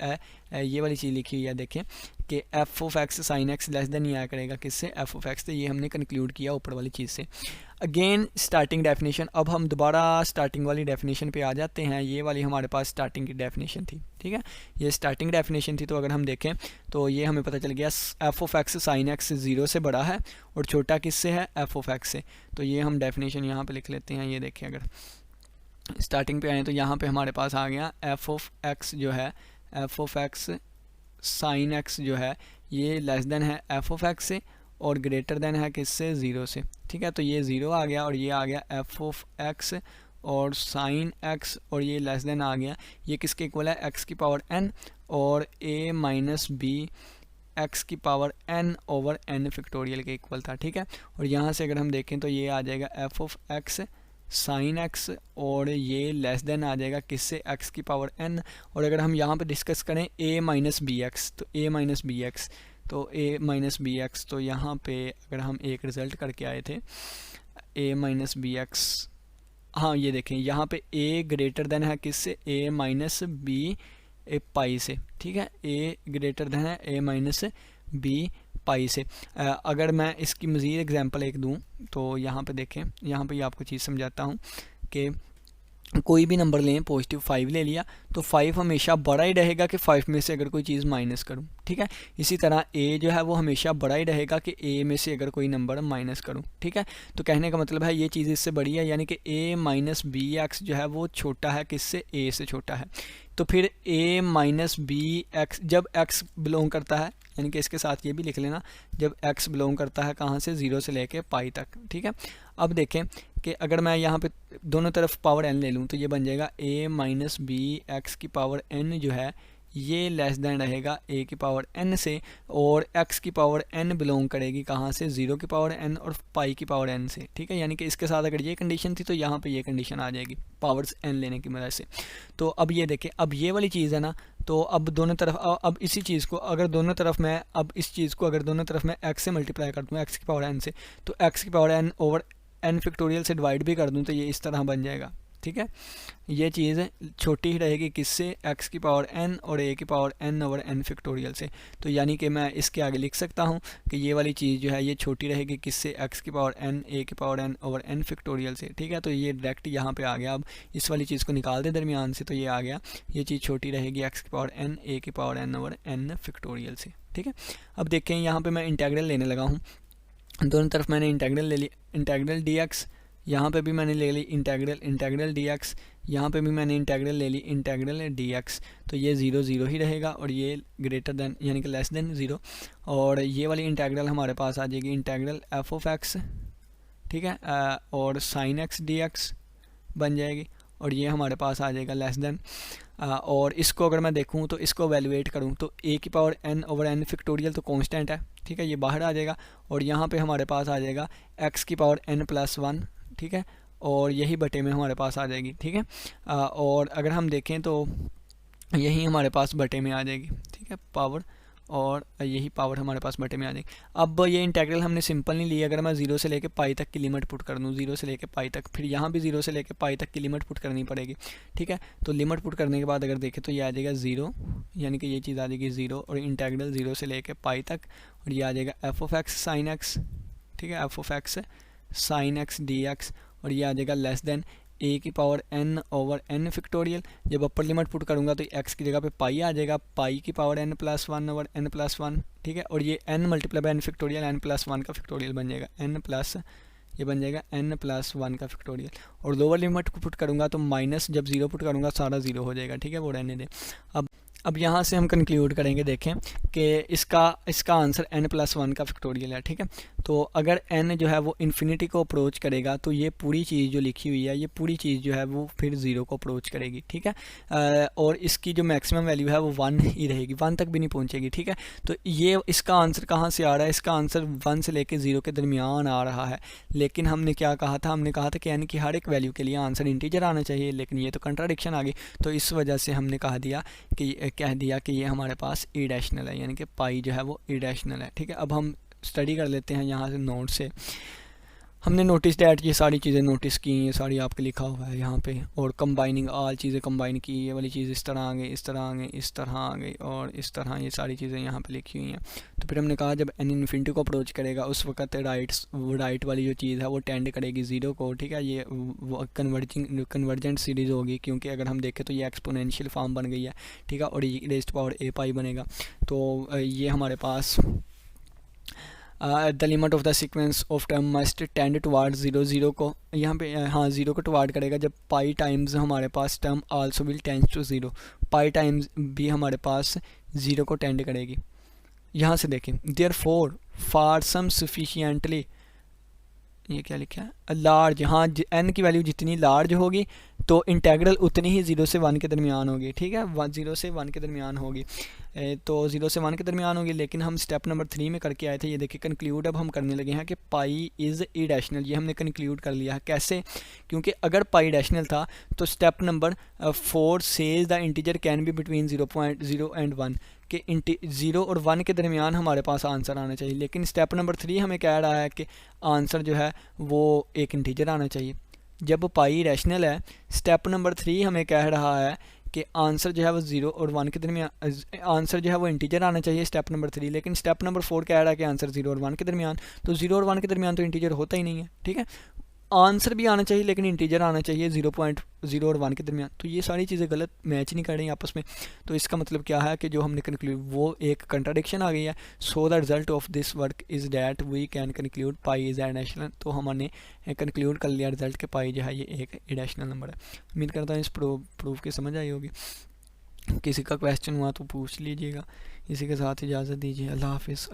ये वाली चीज़ लिखी हुई है, देखें कि f of x sine x less than ही आया करेगा किससे, एफ ऑफ एक्स से। ये हमने कंक्लूड किया ऊपर वाली चीज़ से। अगेन स्टार्टिंग डेफिनेशन, अब हम दोबारा स्टार्टिंग वाली डेफिनेशन पे आ जाते हैं। ये वाली हमारे पास स्टार्टिंग की डेफिनेशन थी, ठीक है, ये स्टार्टिंग डेफिनेशन थी। तो अगर हम देखें तो ये हमें पता चल गया F of x sine x 0 से बड़ा है और छोटा किससे है, एफ ऑफ एक्स से। तो ये हम डेफिनेशन यहाँ पे लिख लेते हैं। ये देखें अगर स्टार्टिंग पे आए तो यहाँ पे हमारे पास आ गया एफ ऑफ एक्स जो है, f of x sine x जो है ये लेस देन है एफ ऑफ एक्स से और ग्रेटर देन है किससे, 0 से, ठीक है। तो ये 0 आ गया और ये आ गया एफ ऑफ एक्स और साइन एक्स, और ये लेस देन आ गया, ये किसके इक्वल है, एक्स की पावर n और a माइनस बी एक्स की power n over n factorial के इक्वल था, ठीक है। और यहाँ से अगर हम देखें तो ये आ जाएगा F of x sine x और ये लेस देन आ जाएगा किससे, x की पावर n। और अगर हम यहाँ पे डिस्कस करें a माइनस बी एक्स, तो a माइनस बी एक्स, तो a माइनस बी एक्स, तो यहाँ पे अगर हम एक रिज़ल्ट करके आए थे a माइनस बी एक्स, हाँ ये देखें यहाँ पे a ग्रेटर देन है किससे, a माइनस बी पाई से, ठीक है, a ग्रेटर देन है a माइनस बी पाई से। अगर मैं इसकी मज़ीद एग्जांपल एक दूं तो यहाँ पे देखें, यहाँ पे आपको चीज़ समझाता हूँ कि कोई भी नंबर लें, पॉजिटिव 5 ले लिया तो 5 हमेशा बड़ा ही रहेगा कि 5 में से अगर कोई चीज़ माइनस करूं, ठीक है। इसी तरह a जो है वो हमेशा बड़ा ही रहेगा कि a में से अगर कोई नंबर माइनस करूं, ठीक है। तो कहने का मतलब है ये चीज़ इससे बड़ी है, यानी कि a माइनस बी एक्स जो है वो छोटा है किससे, a से छोटा है। तो फिर a माइनस बी एक्स जब x बिलोंग करता है, यानी कि इसके साथ ये भी लिख लेना, जब x बिलोंग करता है कहाँ से, 0 से लेके पाई तक, ठीक है। अब देखें कि अगर मैं यहाँ पे दोनों तरफ पावर n ले लूँ तो ये बन जाएगा a माइनस बी एक्स की पावर n जो है ये लेस देन रहेगा a की पावर n से, और x की पावर n बिलोंग करेगी कहाँ से, 0 की पावर n और पाई की पावर n से, ठीक है। यानी कि इसके साथ अगर ये कंडीशन थी तो यहाँ पे ये कंडीशन आ जाएगी पावर्स n लेने की वजह से। तो अब ये देखें, अब ये वाली चीज़ है ना, तो अब दोनों तरफ अब इसी चीज़ को अगर दोनों तरफ मैं अब इस चीज़ को अगर दोनों तरफ मैं x से मल्टीप्लाई कर दूँ, x की पावर n से, तो x की power n over n factorial से डिवाइड भी कर दूं तो ये इस तरह बन जाएगा, ठीक है। ये चीज़ छोटी ही रहेगी किससे, x की पावर n और a की power n over n factorial से। तो यानी कि मैं इसके आगे लिख सकता हूँ कि ये वाली चीज़ जो है ये छोटी रहेगी किससे, x की पावर n a की power n over n factorial से, ठीक है। तो ये डायरेक्ट यहाँ पे आ गया। अब इस वाली चीज़ को निकाल दें दरमियान से तो ये आ गया, ये चीज़ छोटी रहेगी x की पावर n a की power n over n factorial से, ठीक है। अब देखें यहाँ पर मैं इंटेग्रल लेने लगा हूँ, दोनों तरफ मैंने इंटेग्रल ले ली, इंटेग्रल डी एक्स, यहाँ पर भी मैंने ले ली इंटेग्रल डी एक्स, यहाँ पर भी मैंने इंटेग्रल ले ली इंटेग्रल डी एक्स। तो ये 0 0 ही रहेगा और ये ग्रेटर देन यानी कि लेस देन 0, और ये वाली इंटेग्रल हमारे पास आ जाएगी इंटेग्रल एफ ऑफ एक्स, ठीक है, और साइन एक्स डी एक्स बन जाएगी, और ये हमारे पास आ जाएगा लेस देन। और इसको अगर मैं देखूँ तो इसको वैल्यूएट करूँ तो a की power n over n factorial तो कांस्टेंट है, ठीक है, ये बाहर आ जाएगा, और यहाँ पे हमारे पास आ जाएगा x की पावर n प्लस 1, ठीक है, और यही बटे में हमारे पास आ जाएगी, ठीक है। और अगर हम देखें तो यही हमारे पास बटे में आ जाएगी, ठीक है, पावर, और यही पावर हमारे पास बटे में आ जाएगी। अब ये इंटेग्रल हमने सिंपल नहीं लिया, अगर मैं 0 से लेके पाई तक की लिमिट पुट कर दूँ, 0 से लेके पाई तक, फिर यहाँ भी 0 से लेके पाई तक की लिमिट पुट करनी पड़ेगी, ठीक है। तो लिमिट पुट करने के बाद अगर देखें तो ये आ जाएगा 0, यानी कि ये चीज़ आ जाएगी 0, और इंटेग्रल 0 से लेके पाई तक, और ये आ जाएगा F of x sine x, ठीक है, f of x sine x D x, और ये आ जाएगा लेस देन a की power n over n factorial. जब अपर लिमिट पुट करूँगा तो x की जगह पे पाई आ जाएगा, पाई की power n plus 1 over n plus 1, ठीक है, और ये n multiply by n factorial n plus 1 का फैक्टोरियल बन जाएगा, n प्लस ये बन जाएगा n प्लस 1 का फैक्टोरियल। और लोअर लिमिट को पुट करूँगा तो माइनस जब 0 पुट करूँगा सारा 0 हो जाएगा, ठीक है, वो रहने दें। अब यहाँ से हम कंक्लूड करेंगे, देखें कि इसका आंसर n प्लस 1 का फैक्टोरियल है, ठीक है। तो अगर n जो है वो इन्फिनिटी को अप्रोच करेगा तो ये पूरी चीज़ जो लिखी हुई है ये पूरी चीज़ जो है वो फिर 0 को अप्रोच करेगी, ठीक है। और इसकी जो मैक्सिमम वैल्यू है वो 1 ही रहेगी, 1 तक भी नहीं पहुँचेगी, ठीक है। तो ये इसका आंसर कहाँ से आ रहा है, इसका आंसर 1 से लेकर 0 के दरमियान आ रहा है। लेकिन हमने क्या कहा था, हमने कहा था कि n की हर एक वैल्यू के लिए आंसर इंटीजर आना चाहिए, लेकिन ये तो कंट्राडिक्शन आ गई। तो इस वजह से हमने कह दिया कि ये हमारे पास इरेशनल है, यानी कि पाई जो है वो इरेशनल है, ठीक है। अब हम स्टडी कर लेते हैं यहाँ से नोट से। हमने नोटिस डैट ये सारी चीज़ें नोटिस की, ये सारी आपके लिखा हुआ है यहाँ पे, और कंबाइनिंग आल चीज़ें कंबाइन की, ये वाली चीज़ इस तरह आ गई, इस तरह आ गई, इस तरह आ गई, और इस तरह ये सारी चीज़ें यहाँ पे लिखी हुई हैं। तो फिर हमने कहा जब n इन्फिनिटी को अप्रोच करेगा उस वक्त राइट वाली जो चीज़ है वो टेंड करेगी 0 को, ठीक है। ये कन्वर्जेंट सीरीज़ होगी, क्योंकि अगर हम देखें तो ये एक्सपोनेंशियल फॉर्म बन गई है, ठीक है, और ये रेज़्ड पावर a पाई बनेगा। तो ये हमारे पास the limit of the sequence of term must tend toward 0 0 को यहाँ पे हाँ 0 को टुवार्ड करेगा जब पाई टाइम्स हमारे पास term also will tends to 0, pi times भी हमारे पास 0 को टेंड करेगी। यहाँ से देखें देयरफॉर फॉर सम सफिशिएंटली, ये क्या लिखा है, लार्ज, हाँ n की वैल्यू जितनी लार्ज होगी तो इंटेग्रल उतनी ही 0 से 1 के दरमियान होगी, ठीक है, 0 से 1 के दरमियान होगी। तो 0 से 1 के दरमियान होगी। लेकिन हम स्टेप नंबर 3 में करके आए थे, ये देखिए कंक्लूड अब हम करने लगे हैं कि पाई इज़ इरेशनल। ये हमने कंक्लूड कर लिया है। कैसे? क्योंकि अगर पाई इरेशनल था तो step number 4 says the integer can be between 0.0 and 1 कि 0 और 1 के दरमियान हमारे पास आंसर आना चाहिए। लेकिन स्टेप नंबर 3 हमें कह रहा है कि आंसर जो है वो एक इंटीजर आना चाहिए जब पाई रैशनल है। स्टेप नंबर 3 हमें कह रहा है कि आंसर जो है वो 0 और 1 के दरमियान, आंसर जो है वो इंटीजर आना चाहिए स्टेप नंबर 3। लेकिन स्टेप नंबर 4 कह रहा है कि आंसर 0 और 1 के दरमियान, तो 0 और 1 के दरमियान तो इंटीजर होता ही नहीं है, ठीक है। आंसर भी आना चाहिए लेकिन इंटीजर आना चाहिए 0.0 और 1 के दरमियान। तो ये सारी चीज़ें गलत मैच नहीं कर रही आपस में। तो इसका मतलब क्या है कि जो हमने कंक्लूड वो एक कंट्राडिक्शन आ गई है। So the result of this work is that we can conclude pi is irrational. तो हमने कंक्लूड कर लिया रिजल्ट के पाई जो है ये एक इरेशनल नंबर है। उम्मीद करता हूँ इस प्रूफ की समझ आई होगी। किसी का क्वेश्चन हुआ तो पूछ लीजिएगा। इसी के साथ इजाज़त दीजिए। अल्लाह हाफिज़।